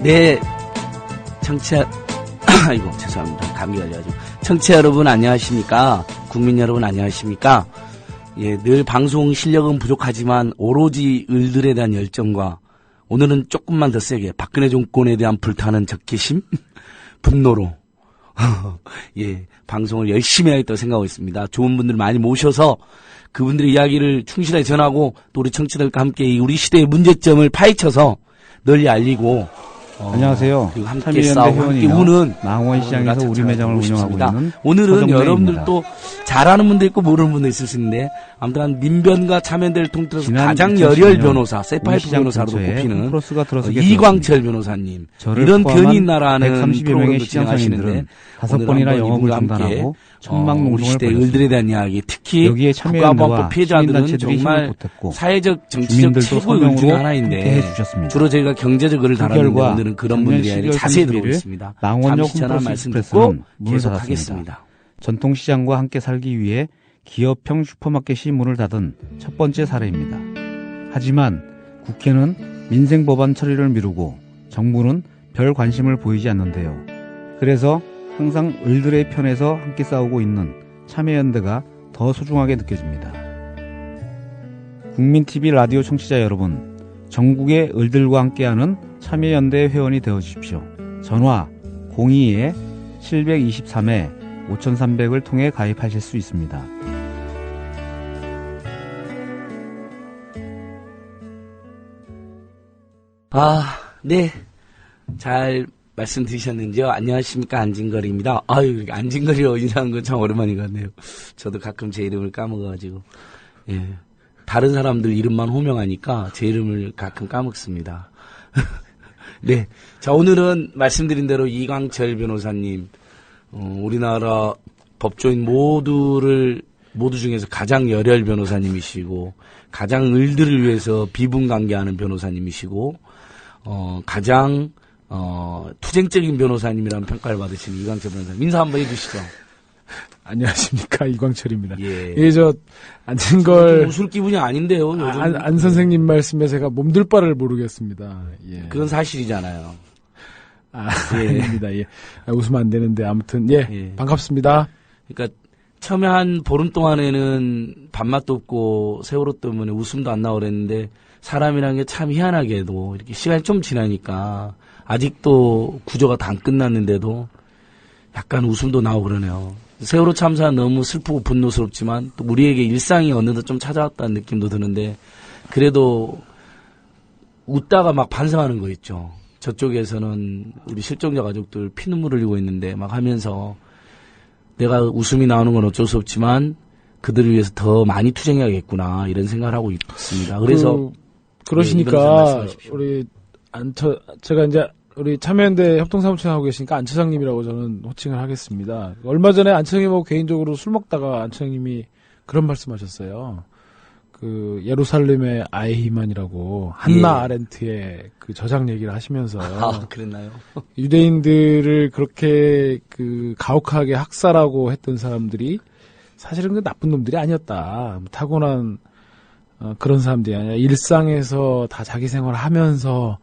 네, 청취자, 아이고, 죄송합니다. 감기 걸려가지고. 청취자 여러분 안녕하십니까? 국민 여러분 안녕하십니까? 예, 늘 방송 실력은 부족하지만 오로지 을들에 대한 열정과 오늘은 조금만 더 세게 박근혜 정권에 대한 불타는 적개심, 분노로 예, 방송을 열심히 하겠다고 생각하고 있습니다. 좋은 분들 많이 모셔서 그분들의 이야기를 충실하게 전하고 또 우리 청취자들과 함께 우리 시대의 문제점을 파헤쳐서 널리 알리고 안녕하세요. 그리고 함께 싸우고 함께 우는 망원 시장에서 우리 매장을 운영하고 있는 오늘은 여러분들도 잘하는 분도 있고 모르는 분도 있을 수 있는데 아무튼 민변과 참여연대를 통틀어서 가장 열혈 변호사, 세파이프 변호사로도 꼽히는 이광철 변호사님 이런 변이 나라는 프로그램도 진행하시는데 5번이나 영업을 중단하고 천막 우리 시대 을들에 대한 이야기 특히 국가보안법 피해자들은 정말 사회적 정치적 최고의 을 중에 하나인데 주로 저희가 경제적 을을 다루는데 오늘은 그런 분들이 아니라 자세히 들어보겠습니다. 잠시 전화 말씀 듣고 계속하겠습니다. 전통시장과 함께 살기 위해 기업형 슈퍼마켓이 문을 닫은 첫 번째 사례입니다. 하지만 국회는 민생법안 처리를 미루고 정부는 별 관심을 보이지 않는데요. 그래서 항상 을들의 편에서 함께 싸우고 있는 참여연대가 더 소중하게 느껴집니다. 국민TV 라디오 청취자 여러분, 전국의 을들과 함께하는 참여연대 회원이 되어주십시오. 전화 02-723-5300을 통해 가입하실 수 있습니다. 네. 잘 말씀드리셨는지요? 안녕하십니까. 안진걸입니다. 아유, 이렇게 안진걸이라고 인사하는 건 참 오랜만인 것 같네요. 저도 가끔 제 이름을 까먹어가지고. 예. 다른 사람들 이름만 호명하니까 제 이름을 가끔 까먹습니다. 네. 자, 오늘은 말씀드린 대로 이광철 변호사님, 우리나라 법조인 모두 중에서 가장 열혈 변호사님이시고, 가장 을들을 위해서 비분관계하는 변호사님이시고, 가장, 투쟁적인 변호사님이라는 평가를 받으시는 이광철 변호사님. 인사 한번 해주시죠. 안녕하십니까. 이광철입니다. 예. 예, 안진걸. 웃을 기분이 아닌데요. 요즘. 안 선생님 말씀에 제가 몸둘 바를 모르겠습니다. 예. 그건 사실이잖아요. 예. 아닙니다. 예. 웃으면 안 되는데, 아무튼, 예. 반갑습니다. 그러니까, 처음에 한 보름 동안에는 밥맛도 없고, 세월호 때문에 웃음도 안 나오고 그랬는데, 사람이란 게 참 희한하게도, 이렇게 시간이 좀 지나니까, 아직도 구조가 다 안 끝났는데도, 약간 웃음도 나오고 그러네요. 세월호 참사 너무 슬프고 분노스럽지만 또 우리에게 일상이 어느덧 좀 찾아왔다는 느낌도 드는데 그래도 웃다가 막 반성하는 거 있죠. 저쪽에서는 우리 실종자 가족들 피눈물 흘리고 있는데 막 하면서 내가 웃음이 나오는 건 어쩔 수 없지만 그들을 위해서 더 많이 투쟁해야겠구나 이런 생각을 하고 있습니다. 그래서 그러시니까 제가 이제 우리 참여연대 협동사무처 하고 계시니까 안 처장님이라고 저는 호칭을 하겠습니다. 얼마 전에 안 처장님하고 개인적으로 술 먹다가 안 처장님이 그런 말씀하셨어요. 그 예루살렘의 아이히만이라고 한나 아렌트의 그 저작 얘기를 하시면서 그랬나요? 유대인들을 그렇게 그 가혹하게 학살하고 했던 사람들이 사실은 그 나쁜 놈들이 아니었다. 타고난 그런 사람들이 아니라 일상에서 다 자기 생활을 하면서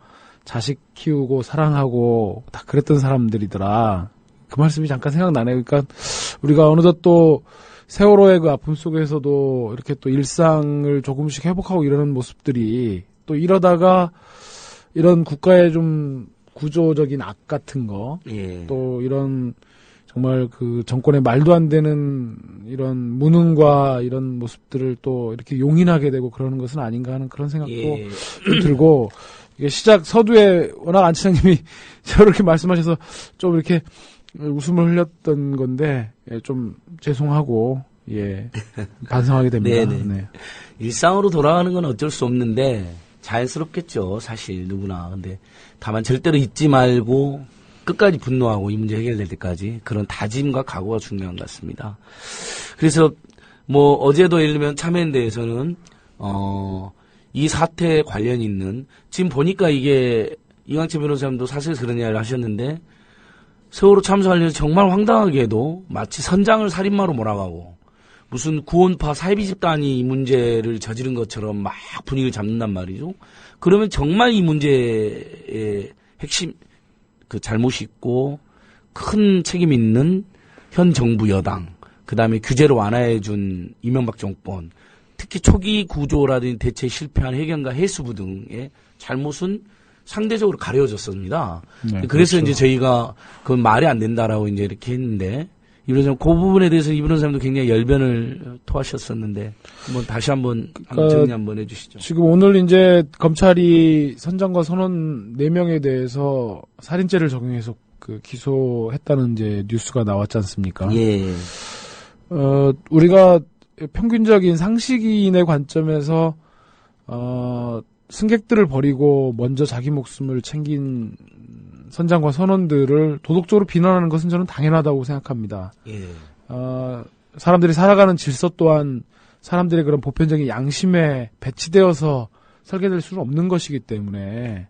자식 키우고 사랑하고 다 그랬던 사람들이더라. 그 말씀이 잠깐 생각나네요. 그러니까 우리가 어느덧 또 세월호의 그 아픔 속에서도 이렇게 또 일상을 조금씩 회복하고 이러는 모습들이 또 이러다가 이런 국가의 좀 구조적인 악 같은 거, 또 이런 정말 그 정권의 말도 안 되는 이런 무능과 이런 모습들을 또 이렇게 용인하게 되고 그러는 것은 아닌가 하는 그런 생각도 좀 들고 이게 시작 서두에 워낙 안 차장님이 저렇게 말씀하셔서 좀 이렇게 웃음을 흘렸던 건데 좀 죄송하고 반성하게 됩니다. 네. 일상으로 돌아가는 건 어쩔 수 없는데 자연스럽겠죠. 사실 누구나. 근데 다만 절대로 잊지 말고 끝까지 분노하고 이 문제 해결될 때까지 그런 다짐과 각오가 중요한 것 같습니다. 그래서 뭐 어제도 예를 들면 참여연대에서는 이 사태에 관련 있는 지금 보니까 이게 이광철 변호사님도 사실 그런 이야기를 하셨는데 세월호 참사 관련해서 정말 황당하게도 마치 선장을 살인마로 몰아가고 무슨 구원파 사이비 집단이 이 문제를 저지른 것처럼 막 분위기를 잡는단 말이죠. 그러면 정말 이 문제의 핵심 그 잘못이 있고 큰 책임 있는 현 정부 여당, 그 다음에 규제를 완화해준 이명박 정권, 특히 초기 구조라든지 대체 실패한 해경과 해수부 등의 잘못은 상대적으로 가려졌습니다. 네, 그래서 그렇죠. 이제 저희가 그건 말이 안 된다라고 이제 이렇게 했는데, 이 변호사님, 그 부분에 대해서 이 변호사님도 굉장히 열변을 토하셨었는데, 다시 한번 정리 한번 해주시죠. 지금 오늘 이제 검찰이 선장과 선원 4명에 대해서 살인죄를 적용해서 그 기소했다는 이제 뉴스가 나왔지 않습니까? 예. 우리가 평균적인 상식인의 관점에서 승객들을 버리고 먼저 자기 목숨을 챙긴 선장과 선원들을 도덕적으로 비난하는 것은 저는 당연하다고 생각합니다. 예. 사람들이 살아가는 질서 또한 사람들의 그런 보편적인 양심에 배치되어서 설계될 수는 없는 것이기 때문에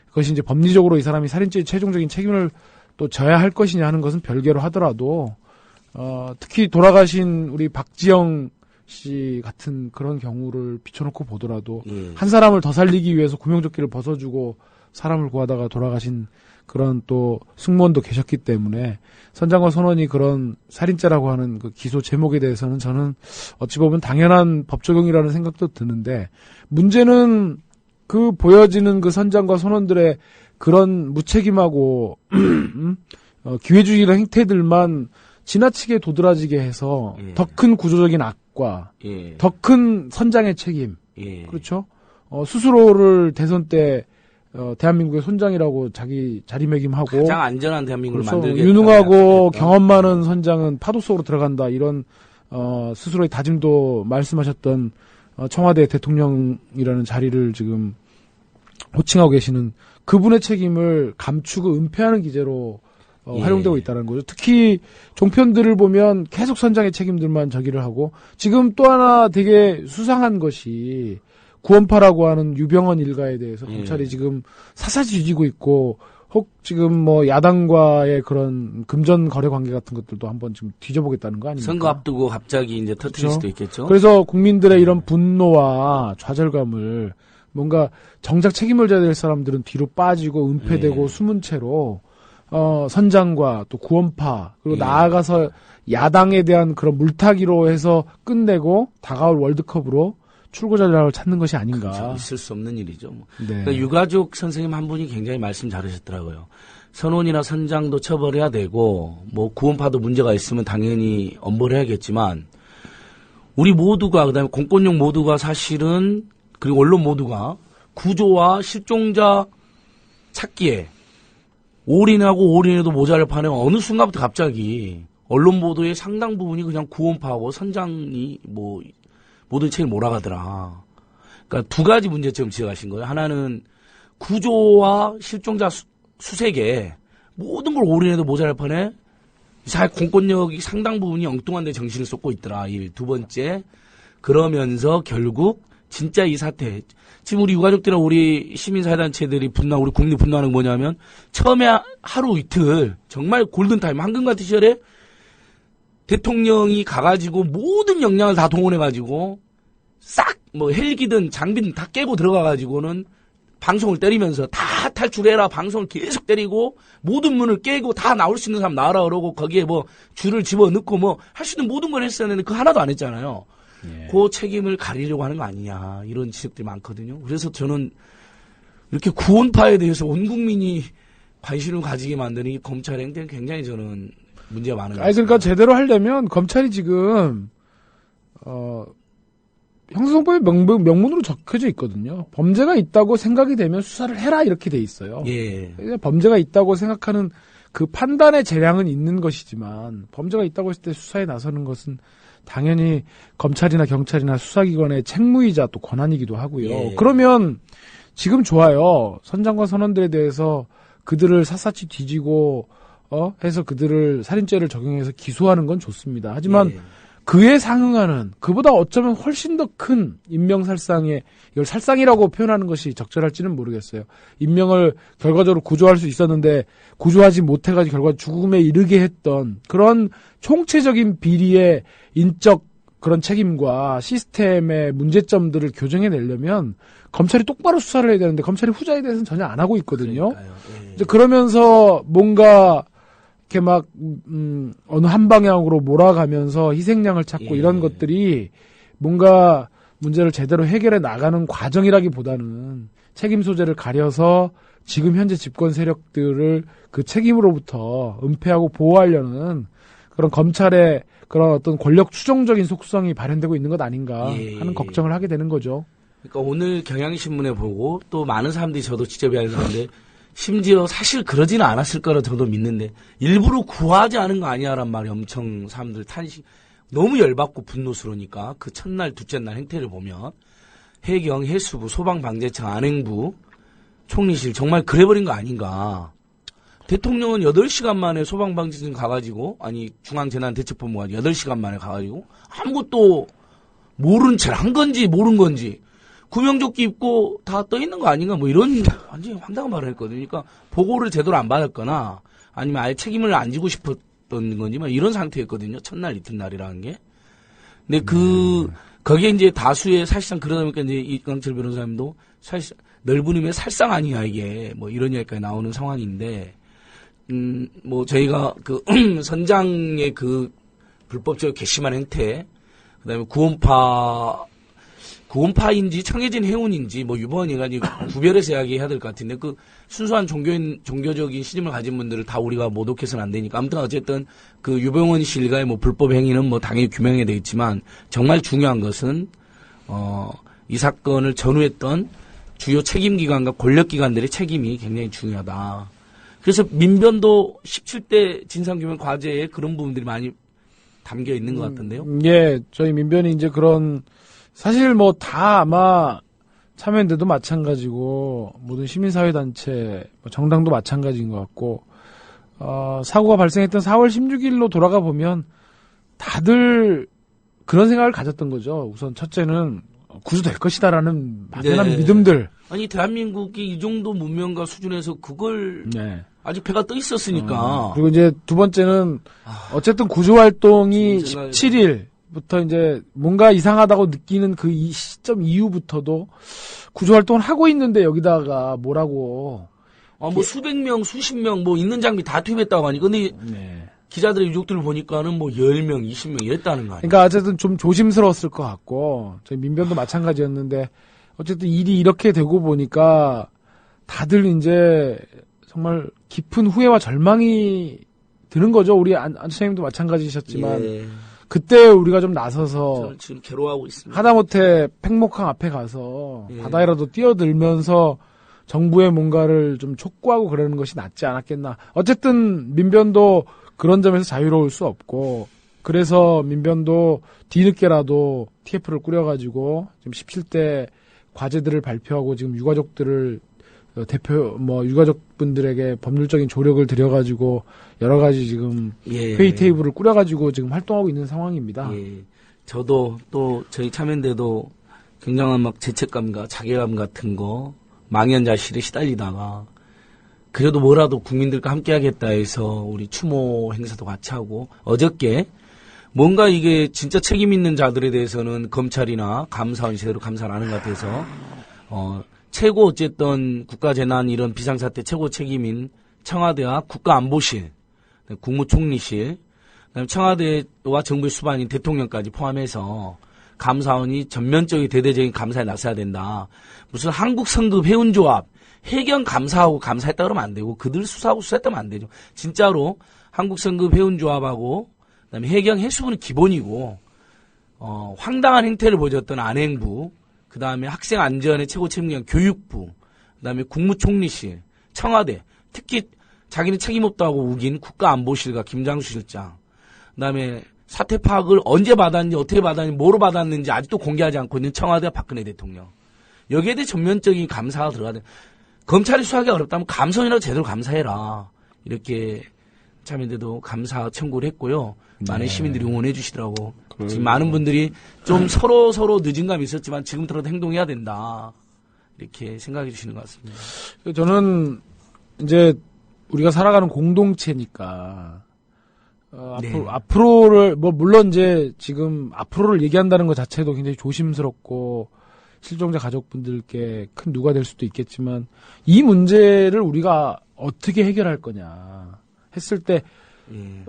그것이 이제 법리적으로 이 사람이 살인죄의 최종적인 책임을 또 져야 할 것이냐 하는 것은 별개로 하더라도 특히 돌아가신 우리 박지영 씨 같은 그런 경우를 비춰놓고 보더라도 한 사람을 더 살리기 위해서 구명조끼를 벗어주고 사람을 구하다가 돌아가신 그런 또 승무원도 계셨기 때문에 선장과 선원이 그런 살인죄라고 하는 그 기소 제목에 대해서는 저는 어찌 보면 당연한 법 적용이라는 생각도 드는데 문제는 그 보여지는 그 선장과 선원들의 그런 무책임하고 기회주의적 행태들만 지나치게 도드라지게 해서 더 큰 구조적인 악과 더 큰 선장의 책임 그렇죠? 스스로를 대선 때 대한민국의 선장이라고 자기 자리매김하고 가장 안전한 대한민국을 그렇죠. 만들겠다. 유능하고 경험 많은 선장은 파도 속으로 들어간다. 이런 스스로의 다짐도 말씀하셨던 청와대 대통령이라는 자리를 지금 호칭하고 계시는 그분의 책임을 감추고 은폐하는 기재로 활용되고 있다는 거죠. 특히 종편들을 보면 계속 선장의 책임들만 저기를 하고 지금 또 하나 되게 수상한 것이 구원파라고 하는 유병헌 일가에 대해서 검찰이 지금 사사지 뒤지고 있고 혹 지금 뭐 야당과의 그런 금전 거래 관계 같은 것들도 한번 지금 뒤져보겠다는 거 아닙니까? 선거 앞두고 갑자기 이제 터뜨릴 그렇죠? 수도 있겠죠. 그래서 국민들의 이런 분노와 좌절감을 뭔가 정작 책임을 져야 될 사람들은 뒤로 빠지고 은폐되고 숨은 채로 선장과 또 구원파 그리고 나아가서 야당에 대한 그런 물타기로 해서 끝내고 다가올 월드컵으로 출구 전략을 찾는 것이 아닌가. 그렇죠. 있을 수 없는 일이죠. 네. 그러니까 유가족 선생님 한 분이 굉장히 말씀 잘하셨더라고요. 선원이나 선장도 처벌해야 되고 뭐 구원파도 문제가 있으면 당연히 엄벌해야겠지만 우리 모두가 그다음에 공권력 모두가 사실은 그리고 언론 모두가 구조와 실종자 찾기에 올인해도 모자랄 판에 어느 순간부터 갑자기 언론 보도의 상당 부분이 그냥 구원파하고 선장이 뭐 모든 책을 몰아가더라. 그러니까 두 가지 문제점 지적하신 거예요. 하나는 구조와 실종자 수색에 모든 걸 올인해도 모자랄 판에 공권력이 상당 부분이 엉뚱한 데 정신을 쏟고 있더라. 두 번째, 그러면서 결국 진짜 이 사태, 지금 우리 유가족들이나 우리 시민사회단체들이 우리 국민이 분노하는 게 뭐냐면 처음에 하루 이틀 정말 골든타임 황금 같은 시절에 대통령이 가가지고 모든 역량을 다 동원해가지고 싹 뭐 헬기든 장비든 다 깨고 들어가가지고는 방송을 때리면서 다 탈출해라 방송을 계속 때리고 모든 문을 깨고 다 나올 수 있는 사람 나와라 그러고 거기에 뭐 줄을 집어넣고 뭐 할 수 있는 모든 걸 했었는데 그 하나도 안 했잖아요. 그 책임을 가리려고 하는 거 아니냐 이런 지적들이 많거든요. 그래서 저는 이렇게 구원파에 대해서 온 국민이 관심을 가지게 만드는 이 검찰 행태는 굉장히 저는 문제가 많은 것 같습니다. 그러니까 제대로 하려면 검찰이 지금 형사소송법에 명문으로 적혀져 있거든요. 범죄가 있다고 생각이 되면 수사를 해라 이렇게 돼 있어요. 예. 범죄가 있다고 생각하는 그 판단의 재량은 있는 것이지만 범죄가 있다고 했을 때 수사에 나서는 것은 당연히 검찰이나 경찰이나 수사기관의 책무이자 또 권한이기도 하고요. 예. 그러면 지금 좋아요. 선장과 선원들에 대해서 그들을 샅샅이 뒤지고 해서 그들을 살인죄를 적용해서 기소하는 건 좋습니다. 하지만 그에 상응하는 그보다 어쩌면 훨씬 더 큰 인명살상에 이걸 살상이라고 표현하는 것이 적절할지는 모르겠어요. 인명을 결과적으로 구조할 수 있었는데 구조하지 못해가지고 결과 죽음에 이르게 했던 그런 총체적인 비리의 인적 그런 책임과 시스템의 문제점들을 교정해내려면 검찰이 똑바로 수사를 해야 되는데 검찰이 후자에 대해서는 전혀 안 하고 있거든요. 그러니까요. 예. 이제 그러면서 뭔가 이렇게 막 어느 한 방향으로 몰아가면서 희생양을 찾고 예. 이런 것들이 뭔가 문제를 제대로 해결해 나가는 과정이라기보다는 책임 소재를 가려서 지금 현재 집권 세력들을 그 책임으로부터 은폐하고 보호하려는 그런 검찰의 그런 어떤 권력 추종적인 속성이 발현되고 있는 것 아닌가 예. 하는 걱정을 하게 되는 거죠. 그러니까 오늘 경향신문에 보고 또 많은 사람들이 저도 직접 이야기하는데 심지어 사실 그러지는 않았을 거라 저도 믿는데 일부러 구하지 않은 거 아니야란 말이 엄청 사람들 탄식 너무 열받고 분노스러우니까 그 첫날 둘째 날 행태를 보면 해경, 해수부, 소방방재청, 안행부, 총리실 정말 그래버린 거 아닌가. 대통령은 8시간 만에 소방방재청 가가지고 아니 중앙재난대책본부 가지고 8시간 만에 가가지고 아무것도 모른 채 한 건지 모른 건지 구명조끼 입고 다 떠 있는 거 아닌가 뭐 이런 완전히 황당한 말을 했거든요. 그러니까 보고를 제대로 안 받았거나 아니면 아예 책임을 안 지고 싶었던 건지 막 이런 상태였거든요. 첫날 이튿날이라는 게. 근데 거기에 이제 다수의 사실상 그러다 보니까 이제 이강철 변호사님도 사실 넓은 의미의 살상 아니야 이게 뭐 이런 얘기까지 나오는 상황인데 뭐 저희가 그 선장의 그 불법적으로 괘씸한 행태 그다음에 구원파인지 청해진 해운인지 뭐 유보원이가 구별해서 이야기해야 될 것 같은데 그 순수한 종교적인 신임을 가진 분들을 다 우리가 모독해서는 안 되니까 아무튼 어쨌든 그 유병원 씨 일가의 뭐 불법 행위는 뭐 당연히 규명해야 되겠지만 정말 중요한 것은 이 사건을 전후했던 주요 책임기관과 권력기관들의 책임이 굉장히 중요하다. 그래서 민변도 17대 진상규명 과제에 그런 부분들이 많이 담겨 있는 것 같던데요. 예, 저희 민변이 이제 그런 사실 뭐 다 아마 참여연대도 마찬가지고 모든 시민사회단체, 정당도 마찬가지인 것 같고 사고가 발생했던 4월 16일로 돌아가 보면 다들 그런 생각을 가졌던 거죠. 우선 첫째는 구조될 것이다라는 막연한 네. 믿음들. 아니 대한민국이 이 정도 문명과 수준에서 그걸 네. 아직 배가 떠 있었으니까. 그리고 이제 두 번째는 어쨌든 구조 활동이 지금 17일부터 이제 뭔가 이상하다고 느끼는 그 이 시점 이후부터도 구조 활동을 하고 있는데 여기다가 뭐라고. 뭐 수백 명, 수십 명 뭐 있는 장비 다 투입했다고 하니 근데 네. 기자들의 유족들을 보니까는 뭐 10명, 20명 이랬다는 거 아니에요? 그러니까 어쨌든 좀 조심스러웠을 것 같고 저희 민변도 마찬가지였는데 어쨌든 일이 이렇게 되고 보니까 다들 이제 정말 깊은 후회와 절망이 드는 거죠. 우리 안처장님도 마찬가지셨지만 예. 그때 우리가 좀 나서서 저는 지금 괴로워하고 있습니다. 하다못해 팽목항 앞에 가서 예. 바다에라도 뛰어들면서 정부의 뭔가를 좀 촉구하고 그러는 것이 낫지 않았겠나. 어쨌든 민변도 그런 점에서 자유로울 수 없고 그래서 민변도 뒤늦게라도 TF를 꾸려가지고 지금 17대 과제들을 발표하고 지금 유가족들을 유가족분들에게 법률적인 조력을 들여가지고 여러 가지 지금 예. 회의 테이블을 꾸려가지고 지금 활동하고 있는 상황입니다. 예. 저도 또 저희 참여연대도 굉장한 막 죄책감과 자괴감 같은 거 망연자실에 시달리다가 그래도 뭐라도 국민들과 함께 하겠다 해서 우리 추모 행사도 같이 하고 어저께 뭔가 이게 진짜 책임 있는 자들에 대해서는 검찰이나 감사원이 제대로 감사를 안 하는 것 같아서 최고 어쨌든 국가재난 이런 비상사태 최고 책임인 청와대와 국가안보실, 국무총리실, 그다음에 청와대와 정부의 수반인 대통령까지 포함해서 감사원이 전면적인 대대적인 감사에 나서야 된다. 무슨 한국 성급 해운조합 해경 감사하고 감사했다 그러면 안 되고 그들 수사하고 수사했다면 안 되죠. 진짜로 한국 성급 해운조합하고 그다음에 해경 해수부는 기본이고 황당한 행태를 보여줬던 안행부 그다음에 학생 안전의 최고 책임기관 교육부 그다음에 국무총리실 청와대 특히 자기는 책임 없다고 우긴 국가안보실과 김장수 실장 그다음에 사태 파악을 언제 받았는지 어떻게 받았는지 뭐로 받았는지 아직도 공개하지 않고 있는 청와대와 박근혜 대통령 여기에 대해 전면적인 감사가 들어가야 돼. 검찰이 수사하기 어렵다면 감사원이라도 제대로 감사해라 이렇게 참여연대도 감사 청구를 했고요. 많은 시민들이 응원해 주시더라고. 지금 많은 분들이 좀 서로 늦은 감이 있었지만 지금부터라도 행동해야 된다 이렇게 생각해 주시는 것 같습니다. 저는 이제 우리가 살아가는 공동체니까 네. 앞으로를 물론 이제 지금 앞으로를 얘기한다는 것 자체도 굉장히 조심스럽고 실종자 가족분들께 큰 누가 될 수도 있겠지만 이 문제를 우리가 어떻게 해결할 거냐 했을 때 예.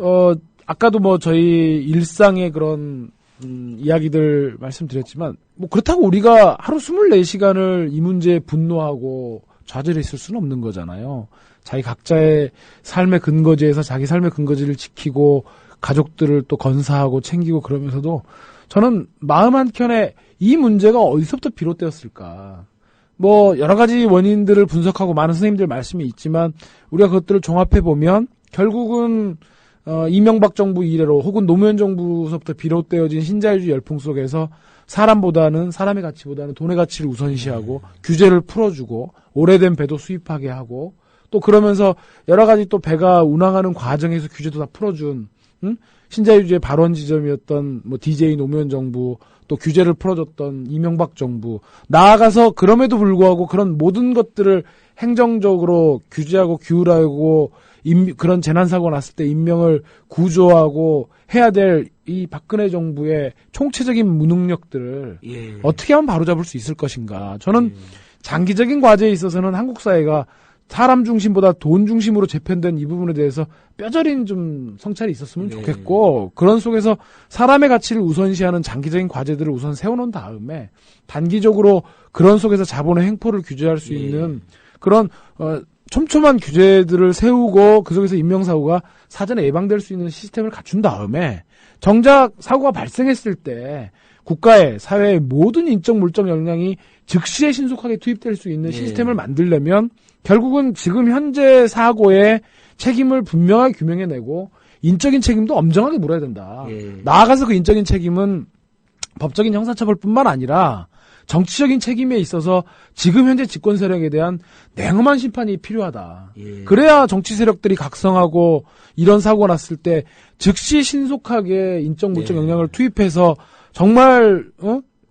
아까도 뭐 저희 일상의 그런 이야기들 말씀드렸지만 뭐 그렇다고 우리가 하루 24시간을 이 문제에 분노하고 좌절해 있을 수는 없는 거잖아요. 자기 각자의 삶의 근거지에서 자기 삶의 근거지를 지키고 가족들을 또 건사하고 챙기고 그러면서도 저는 마음 한켠에 이 문제가 어디서부터 비롯되었을까. 뭐 여러 가지 원인들을 분석하고 많은 선생님들 말씀이 있지만 우리가 그것들을 종합해 보면 결국은 이명박 정부 이래로 혹은 노무현 정부서부터 비롯되어진 신자유주의 열풍 속에서 사람의 가치보다는 돈의 가치를 우선시하고 규제를 풀어주고 오래된 배도 수입하게 하고 또 그러면서 여러 가지 또 배가 운항하는 과정에서 규제도 다 풀어준 신자유주의 발원 지점이었던 뭐 DJ 노무현 정부 또 규제를 풀어줬던 이명박 정부 나아가서 그럼에도 불구하고 그런 모든 것들을 행정적으로 규제하고 규율하고 그런 재난사고가 났을 때 인명을 구조하고 해야 될 이 박근혜 정부의 총체적인 무능력들을 예. 어떻게 하면 바로잡을 수 있을 것인가. 저는 장기적인 과제에 있어서는 한국 사회가 사람 중심보다 돈 중심으로 재편된 이 부분에 대해서 뼈저린 좀 성찰이 있었으면 좋겠고 그런 속에서 사람의 가치를 우선시하는 장기적인 과제들을 우선 세워놓은 다음에 단기적으로 그런 속에서 자본의 횡포를 규제할 수 있는 그런 촘촘한 규제들을 세우고 그 속에서 인명사고가 사전에 예방될 수 있는 시스템을 갖춘 다음에 정작 사고가 발생했을 때 국가의 사회의 모든 인적 물적 역량이 즉시에 신속하게 투입될 수 있는 시스템을 만들려면 결국은 지금 현재 사고의 책임을 분명하게 규명해내고 인적인 책임도 엄정하게 물어야 된다. 나아가서 그 인적인 책임은 법적인 형사처벌뿐만 아니라 정치적인 책임에 있어서 지금 현재 집권 세력에 대한 냉엄한 심판이 필요하다. 그래야 정치 세력들이 각성하고 이런 사고가 났을 때 즉시 신속하게 인적 물적 역량을 투입해서 정말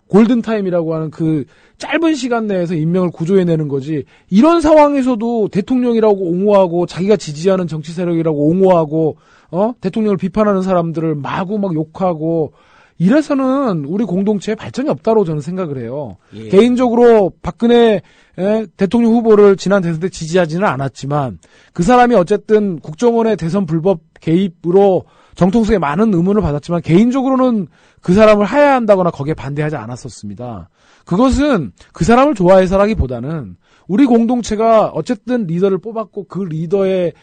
골든타임이라고 하는 그 짧은 시간 내에서 인명을 구조해내는 거지. 이런 상황에서도 대통령이라고 옹호하고 자기가 지지하는 정치 세력이라고 옹호하고 대통령을 비판하는 사람들을 마구 막 욕하고 이래서는 우리 공동체에 발전이 없다고 저는 생각을 해요. 개인적으로 박근혜 대통령 후보를 지난 대선 때 지지하지는 않았지만 그 사람이 어쨌든 국정원의 대선 불법 개입으로 정통성에 많은 의문을 받았지만 개인적으로는 그 사람을 하야한다거나 거기에 반대하지 않았었습니다. 그것은 그 사람을 좋아해서라기보다는 우리 공동체가 어쨌든 리더를 뽑았고 그 리더의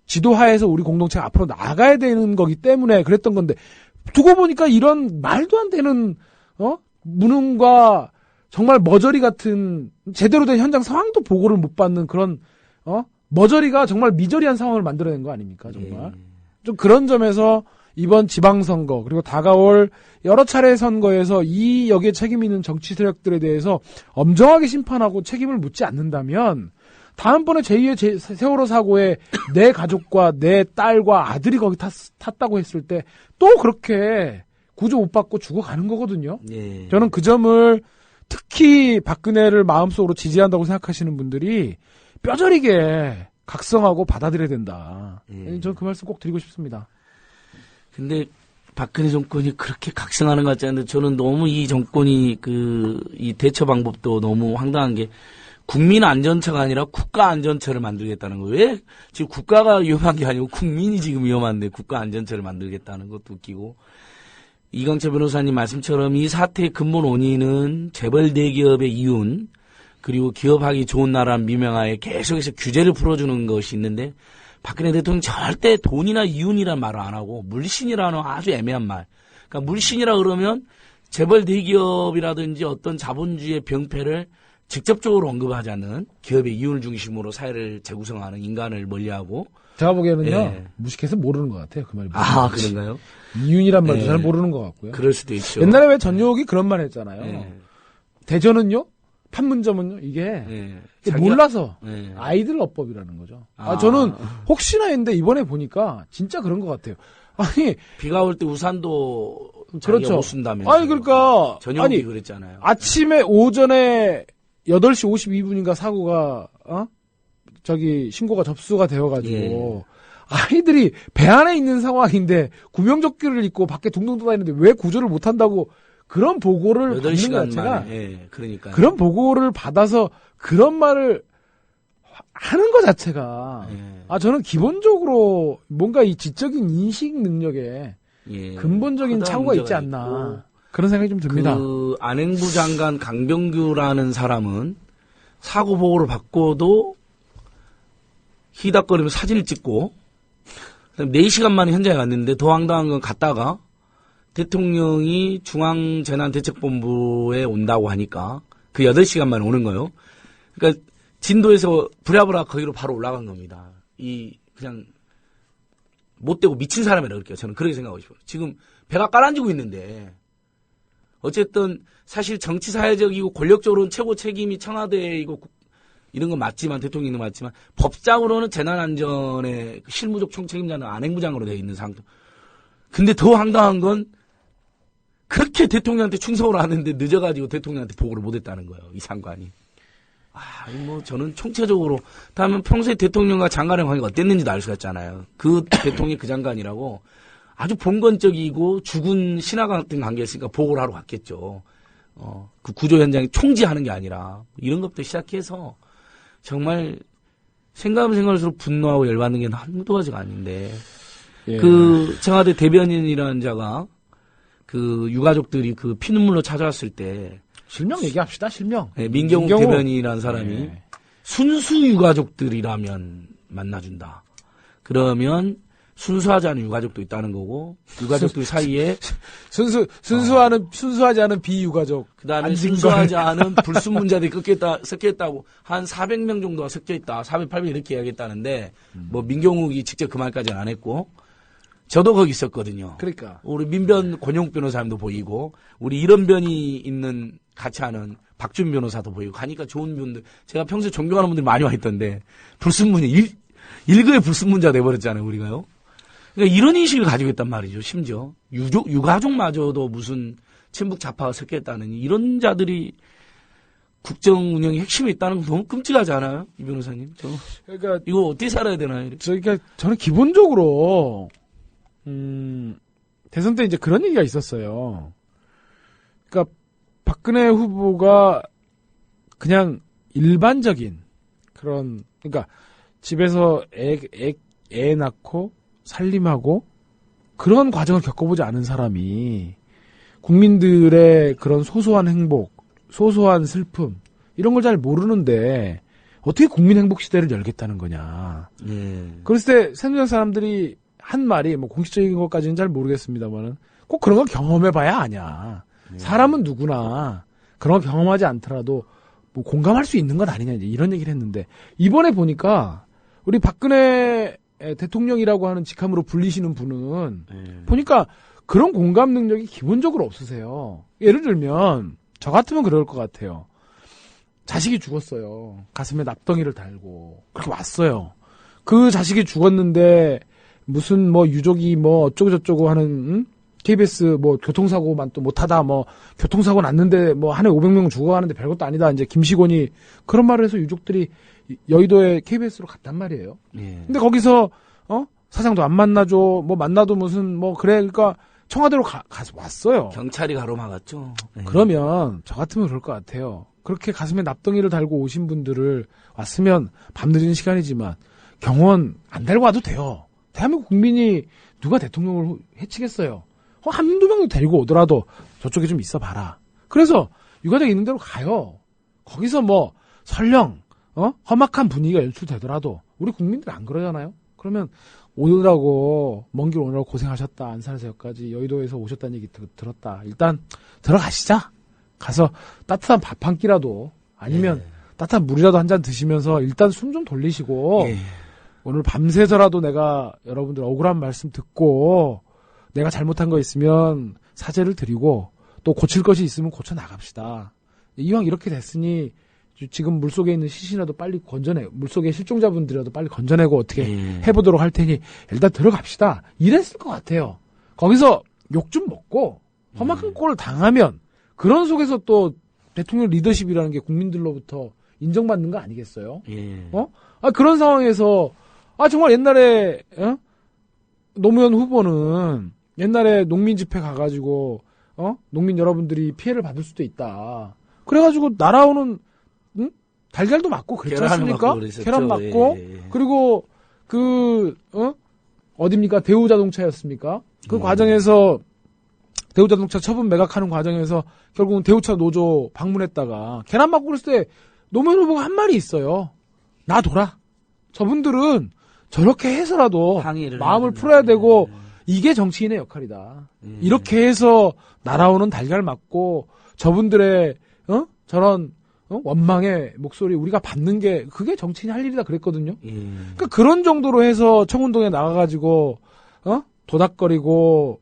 지도하에서 우리 공동체가 앞으로 나아가야 되는 거기 때문에 그랬던 건데 두고 보니까 이런 말도 안 되는 무능과 정말 머저리 같은 제대로 된 현장 상황도 보고를 못 받는 그런 머저리가 정말 미저리한 상황을 만들어낸 거 아닙니까 정말. 좀 그런 점에서 이번 지방선거 그리고 다가올 여러 차례 선거에서 이 여기에 책임 있는 정치 세력들에 대해서 엄정하게 심판하고 책임을 묻지 않는다면 다음번에 제2의 세월호 사고에 내 가족과 내 딸과 아들이 거기 탔다고 했을 때 또 그렇게 구조 못 받고 죽어가는 거거든요. 저는 그 점을 특히 박근혜를 마음속으로 지지한다고 생각하시는 분들이 뼈저리게 각성하고 받아들여야 된다. 저는 그 말씀 꼭 드리고 싶습니다. 근데 박근혜 정권이 그렇게 각성하는 것 같지 않은데 저는 너무 이 정권이 이 대처 방법도 너무 황당한 게 국민 안전처가 아니라 국가 안전처를 만들겠다는 거예요. 왜 지금 국가가 위험한 게 아니고 국민이 지금 위험한데 국가 안전처를 만들겠다는 것도 웃기고 이강철 변호사님 말씀처럼 이 사태의 근본 원인은 재벌 대기업의 이윤 그리고 기업하기 좋은 나라는 미명하에 계속해서 규제를 풀어주는 것이 있는데 박근혜 대통령 절대 돈이나 이윤이라는 말을 안 하고 물신이라는 아주 애매한 말. 그러니까 물신이라 그러면 재벌 대기업이라든지 어떤 자본주의의 병폐를 직접적으로 언급하지 않는 기업의 이윤을 중심으로 사회를 재구성하는 인간을 멀리하고 제가 보기에는요 무식해서 모르는 것 같아요 그 말이. 아 그런가요? 이윤이란 말도 잘 모르는 것 같고요. 그럴 수도 있죠. 옛날에 왜 전용욱이 그런 말 했잖아요. 대전은요 판문점은요 이게 몰라서 아이들 어법이라는 거죠. 저는 혹시나 했는데 이번에 보니까 진짜 그런 것 같아요. 아니 비가 올 때 우산도 그렇죠. 못 쓴다면서. 아니 그러니까 전용욱이 그랬잖아요. 아침에 오전에 8시 52분인가 사고가 신고가 접수가 되어가지고 아이들이 배 안에 있는 상황인데 구명조끼를 입고 밖에 둥둥 떠다니는데 왜 구조를 못한다고 그런 보고를 받는 것 자체가 그러니까 그런 보고를 받아서 그런 말을 하는 것 자체가 예. 저는 기본적으로 뭔가 이 지적인 인식 능력에 예. 근본적인 차고가 있지 않나 그런 생각이 좀 듭니다. 그 안행부 장관 강병규라는 사람은 사고 보고를 받고도 히닥거리며 사진을 찍고 4시간 만에 현장에 갔는데 더 황당한 건 갔다가 대통령이 중앙재난대책본부에 온다고 하니까 그 8시간 만에 오는 거예요. 그러니까 진도에서 부랴부랴 거기로 바로 올라간 겁니다. 그냥 못되고 미친 사람이라 그럴게요. 저는 그렇게 생각하고 싶어요. 지금 배가 깔아앉고 있는데 어쨌든 사실 정치 사회적이고 권력적으로는 최고 책임이 청와대이고 이런 건 맞지만 대통령도 맞지만 법상으로는 재난안전의 실무적 총책임자는 안행부장으로 되어 있는 상태. 근데 더 황당한 건 그렇게 대통령한테 충성을 하는데 늦어가지고 대통령한테 보고를 못했다는 거예요. 이 장관이. 저는 총체적으로 다음에 평소에 대통령과 장관의 관계가 어땠는지도 알 수가 있잖아요. 그 대통령이 그 장관이라고 아주 봉건적이고 죽은 신하 같은 관계였으니까 보고를 하러 갔겠죠. 그 구조 현장에 총지하는 게 아니라 이런 것부터 시작해서 정말 생각하면 생각할수록 분노하고 열받는 게 한두 가지가 아닌데 예. 그 청와대 대변인이라는 자가 그 유가족들이 그 피눈물로 찾아왔을 때 실명 얘기합시다. 실명. 네, 민경욱 대변인이라는 사람이 순수 유가족들이라면 만나준다. 그러면 순수하지 않은 유가족도 있다는 거고 유가족들 사이에 순수하지 않은 비유가족. 그다음에 순수하지 않은 불순문자들이 섞여있다고 한 400명 정도가 섞여있다. 400, 800 이렇게 이야기했다는데 뭐 민경욱이 직접 그 말까지는 안 했고 저도 거기 있었거든요. 그러니까 우리 민변 권용 변호사님도 보이고 우리 이런 변이 있는 같이 하는 박준 변호사도 보이고 가니까 좋은 분들 제가 평소에 존경하는 분들이 많이 와 있던데 불순문이 일거의 불순문자 돼버렸잖아요 우리가요. 그러니까 이런 인식을 가지고 있단 말이죠. 심지어 유가족마저도 무슨 친북 좌파가 섞였다는 이런 자들이 국정 운영의 핵심에 있다는 건 너무 끔찍하지 않아요, 이 변호사님? 그러니까 이거 어떻게 살아야 되나요? 그러니까 저는 기본적으로 대선 때 이제 그런 얘기가 있었어요. 그러니까 박근혜 후보가 그냥 일반적인 그런 그러니까 집에서 애 낳고 살림하고 그런 과정을 겪어보지 않은 사람이 국민들의 그런 소소한 행복, 소소한 슬픔 이런 걸 잘 모르는데 어떻게 국민 행복 시대를 열겠다는 거냐. 그랬을 때 새누리당 사람들이 한 말이 뭐 공식적인 것까지는 잘 모르겠습니다만은 꼭 그런 걸 경험해봐야 아냐. 사람은 누구나 그런 걸 경험하지 않더라도 뭐 공감할 수 있는 건 아니냐 이제 이런 얘기를 했는데 이번에 보니까 우리 박근혜 대통령이라고 하는 직함으로 불리시는 분은 보니까 그런 공감 능력이 기본적으로 없으세요. 예를 들면 저 같으면 그럴 것 같아요. 자식이 죽었어요. 가슴에 납덩이를 달고 그렇게 왔어요. 그 자식이 죽었는데 무슨 뭐 유족이 뭐 어쩌고 저쩌고 하는 KBS 뭐 교통사고만 또 못하다 뭐 교통사고 났는데 뭐 한 해 500명 죽어가는데 별것도 아니다. 이제 김시곤이 그런 말을 해서 유족들이 여의도에 KBS로 갔단 말이에요. 근데 거기서 사장도 안 만나줘. 뭐 만나도 무슨 뭐 그래. 그러니까 청와대로 가서 왔어요. 경찰이 가로막았죠. 그러면 저 같으면 그럴 것 같아요. 그렇게 가슴에 납덩이를 달고 오신 분들을 왔으면 밤늦은 시간이지만 경호원 안 달고 와도 돼요. 대한민국 국민이 누가 대통령을 해치겠어요. 한두 명도 데리고 오더라도 저쪽에 좀 있어 봐라. 그래서 유가족 있는 대로 가요. 거기서 뭐 설령 험악한 분위기가 연출되더라도 우리 국민들 안 그러잖아요. 그러면 오느라고 먼 길 오느라고 고생하셨다. 안산에서 여기까지 여의도에서 오셨다는 얘기 들었다. 일단 들어가시자. 가서 따뜻한 밥 한 끼라도 아니면 따뜻한 물이라도 한 잔 드시면서 일단 숨 좀 돌리시고 오늘 밤새서라도 내가 여러분들 억울한 말씀 듣고 내가 잘못한 거 있으면 사죄를 드리고 또 고칠 것이 있으면 고쳐 나갑시다. 이왕 이렇게 됐으니 지금 물속에 있는 시신이라도 빨리 물속에 실종자분들이라도 빨리 건져내고 어떻게 해보도록 할 테니 일단 들어갑시다. 이랬을 것 같아요. 거기서 욕 좀 먹고 험악한 꼴을 당하면 그런 속에서 또 대통령 리더십이라는 게 국민들로부터 인정받는 거 아니겠어요? 그런 상황에서 정말 옛날에 노무현 후보는 옛날에 농민 집회 가가지고 농민 여러분들이 피해를 받을 수도 있다. 그래가지고 날아오는 달걀도 맞고 그랬지 계란을 않습니까? 맞고 그랬었죠. 계란 맞고 예. 그리고 어딥니까? 대우자동차였습니까? 그 과정에서 대우자동차 처분 매각하는 과정에서 결국은 대우차 노조 방문했다가 계란 맞고 그랬을 때 노무현 후보가 한 말이 있어요. 놔둬라. 저분들은 저렇게 해서라도 항의를 마음을 해야 풀어야 된다. 되고 이게 정치인의 역할이다. 이렇게 해서 날아오는 달걀 맞고 저분들의 저런 원망의 목소리 우리가 받는 게 그게 정치인이 할 일이다 그랬거든요. 그러니까 그런 정도로 해서 청운동에 나가가지고 도닥거리고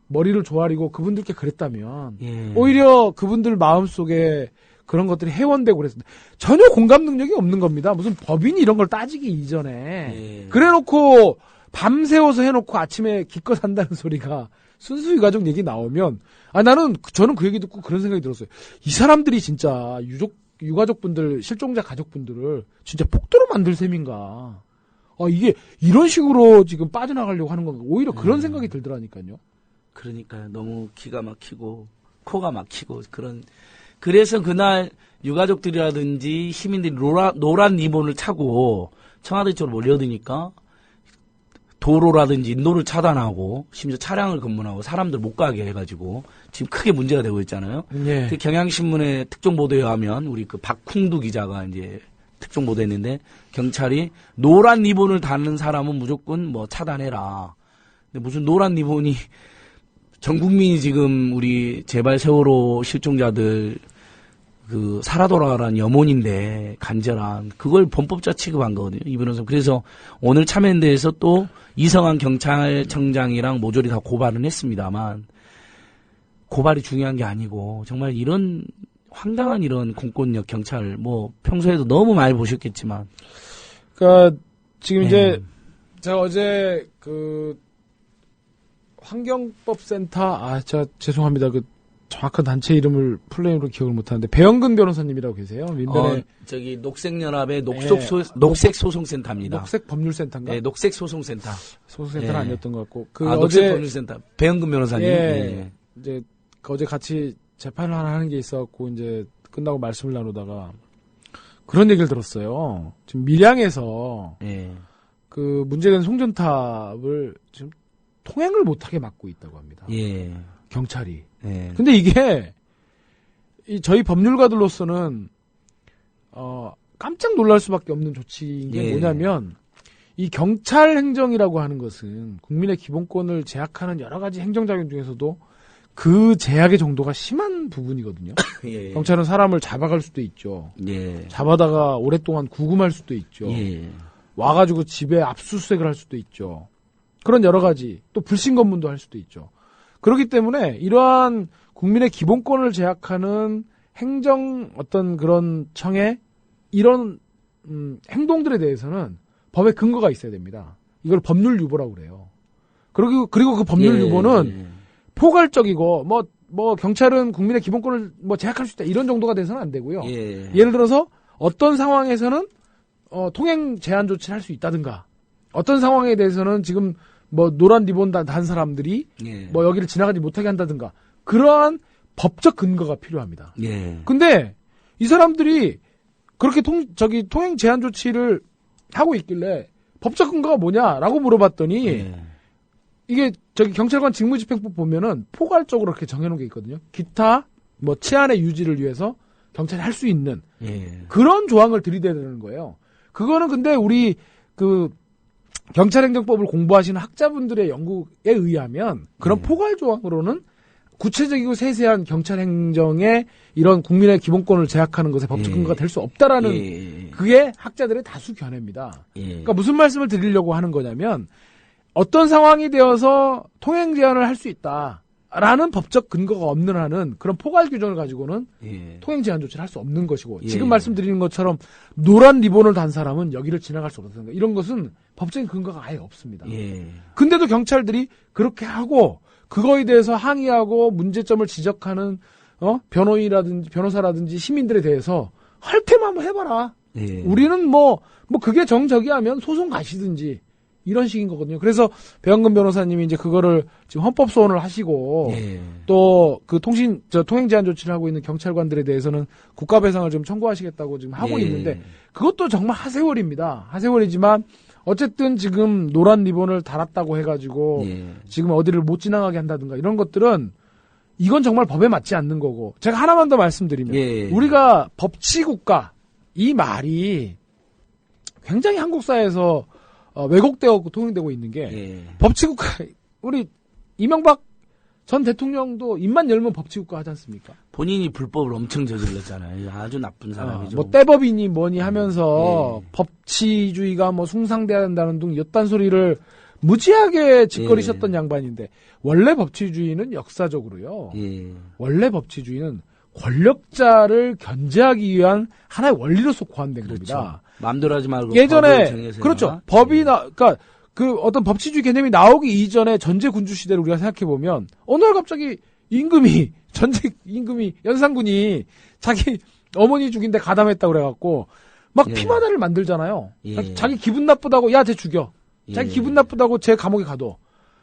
머리를 조아리고 그분들께 그랬다면 오히려 그분들 마음속에 그런 것들이 해원되고 그랬습니다. 전혀 공감 능력이 없는 겁니다. 무슨 법인이 이런 걸 따지기 이전에 그래놓고 밤새워서 해놓고 아침에 기껏 한다는 소리가 순수 유가족 얘기 나오면 저는 그 얘기 듣고 그런 생각이 들었어요. 이 사람들이 진짜 유가족분들 실종자 가족분들을 진짜 폭도로 만들 셈인가. 이게 이런 식으로 지금 빠져나가려고 하는 건가. 오히려 그런 생각이 들더라니까요. 그러니까요. 너무 기가 막히고 코가 막히고 그래서 그날 유가족들이라든지 시민들이 노란 리본을 차고 청와대 쪽으로 몰려드니까 도로라든지 인도를 차단하고 심지어 차량을 검문하고 사람들 못 가게 해가지고 지금 크게 문제가 되고 있잖아요. 예. 그 경향신문의 특종 보도에 하면 우리 그 박쿵두 기자가 이제 특종 보도했는데 경찰이 노란 리본을 다는 사람은 무조건 뭐 차단해라. 근데 무슨 노란 리본이 전 국민이 지금 우리 제발 세월호 실종자들 그 살아 돌아가란 염원인데 간절한 그걸 범법자 취급한 거거든요. 이 변호사. 그래서 오늘 참여연대에서 또 이성한 경찰청장이랑 모조리 다 고발은 했습니다만 고발이 중요한 게 아니고 정말 이런 황당한 이런 공권력 경찰 뭐 평소에도 너무 많이 보셨겠지만 그러니까 지금 이제 제가 어제 그 환경법센터 제가 죄송합니다. 그 정확한 단체 이름을 플레임으로 기억을 못하는데 배영근 변호사님이라고 계세요. 민변의 저기 녹색연합의 녹색소송센터입니다. 녹색법률센터인가? 네, 녹색소송센터. 소송센터는 아니었던 것 같고 어제 녹색법률센터 배영근 변호사님. 이제 어제 같이 재판을 하나 하는 게 있어갖고 이제 끝나고 말씀을 나누다가 그런 얘기를 들었어요. 지금 밀양에서 그 문제된 송전탑을 지금 통행을 못하게 막고 있다고 합니다. 경찰이. 근데 이게 저희 법률가들로서는 깜짝 놀랄 수밖에 없는 조치인 게 뭐냐면 이 경찰 행정이라고 하는 것은 국민의 기본권을 제약하는 여러 가지 행정작용 중에서도 그 제약의 정도가 심한 부분이거든요. 경찰은 사람을 잡아갈 수도 있죠. 잡아다가 오랫동안 구금할 수도 있죠. 와가지고 집에 압수수색을 할 수도 있죠. 그런 여러 가지 또 불신검문도 할 수도 있죠. 그렇기 때문에 이러한 국민의 기본권을 제약하는 행정 어떤 그런 청의 이런 행동들에 대해서는 법에 근거가 있어야 됩니다. 이걸 법률 유보라고 그래요. 그리고 그 법률 유보는 포괄적이고 뭐 경찰은 국민의 기본권을 뭐 제약할 수 있다 이런 정도가 돼서는 안 되고요. 예를 들어서 어떤 상황에서는 통행 제한 조치를 할 수 있다든가 어떤 상황에 대해서는 지금 뭐 노란 리본 단 사람들이 뭐 여기를 지나가지 못하게 한다든가 그러한 법적 근거가 필요합니다. 근데 이 사람들이 그렇게 통행 제한 조치를 하고 있길래 법적 근거가 뭐냐라고 물어봤더니 이게 경찰관 직무집행법 보면은 포괄적으로 이렇게 정해놓은 게 있거든요. 기타 뭐 치안의 유지를 위해서 경찰이 할 수 있는 그런 조항을 들이대는 거예요. 그거는 근데 우리 그 경찰행정법을 공부하시는 학자분들의 연구에 의하면 그런 포괄 조항으로는 구체적이고 세세한 경찰행정의 이런 국민의 기본권을 제약하는 것에 법적 근거가 될 수 없다라는 그게 학자들의 다수 견해입니다. 그러니까 무슨 말씀을 드리려고 하는 거냐면 어떤 상황이 되어서 통행 제한을 할 수 있다라는 법적 근거가 없는 한은 그런 포괄 규정을 가지고는 통행 제한 조치를 할 수 없는 것이고 지금 말씀드리는 것처럼 노란 리본을 단 사람은 여기를 지나갈 수 없다든가 이런 것은 법적인 근거가 아예 없습니다. 근데도 경찰들이 그렇게 하고 그거에 대해서 항의하고 문제점을 지적하는 변호인이라든지 변호사라든지 시민들에 대해서 할 테면 한번 해봐라. 우리는 뭐 그게 정적이 하면 소송 가시든지 이런 식인 거거든요. 그래서 배현근 변호사님이 이제 그거를 지금 헌법 소원을 하시고 예. 또 그 통행 제한 조치를 하고 있는 경찰관들에 대해서는 국가 배상을 좀 청구하시겠다고 지금 하고 예. 있는데 그것도 정말 하세월입니다. 하세월이지만 어쨌든 지금 노란 리본을 달았다고 해가지고 예. 지금 어디를 못 지나가게 한다든가 이런 것들은 이건 정말 법에 맞지 않는 거고 제가 하나만 더 말씀드리면 예. 우리가 법치국가 이 말이 굉장히 한국 사회에서 왜곡되고 통용되고 있는 게 예. 법치국가 우리 이명박 전 대통령도 입만 열면 법치국가 하지 않습니까? 본인이 불법을 엄청 저질렀잖아요. 아주 나쁜 사람이죠. 뭐 떼법이니 뭐니 하면서 예. 법치주의가 뭐 숭상돼야 된다는 등 이딴 소리를 무지하게 짓거리셨던 예. 양반인데 원래 법치주의는 역사적으로요. 예. 원래 법치주의는 권력자를 견제하기 위한 하나의 원리로서 고안된 그렇죠. 겁니다. 마음대로 하지 말고 예전에 법을 정해서 그렇죠. 해라. 법이 그러니까 그 어떤 법치주의 개념이 나오기 이전에 전제 군주 시대를 우리가 생각해 보면 어느 날 갑자기 전직 임금이 연산군이 자기 어머니 죽인데 가담했다고 그래갖고 막 예. 피마다를 만들잖아요. 예. 자기 기분 나쁘다고 야 쟤 죽여. 자기 예. 기분 나쁘다고 쟤 감옥에 가둬.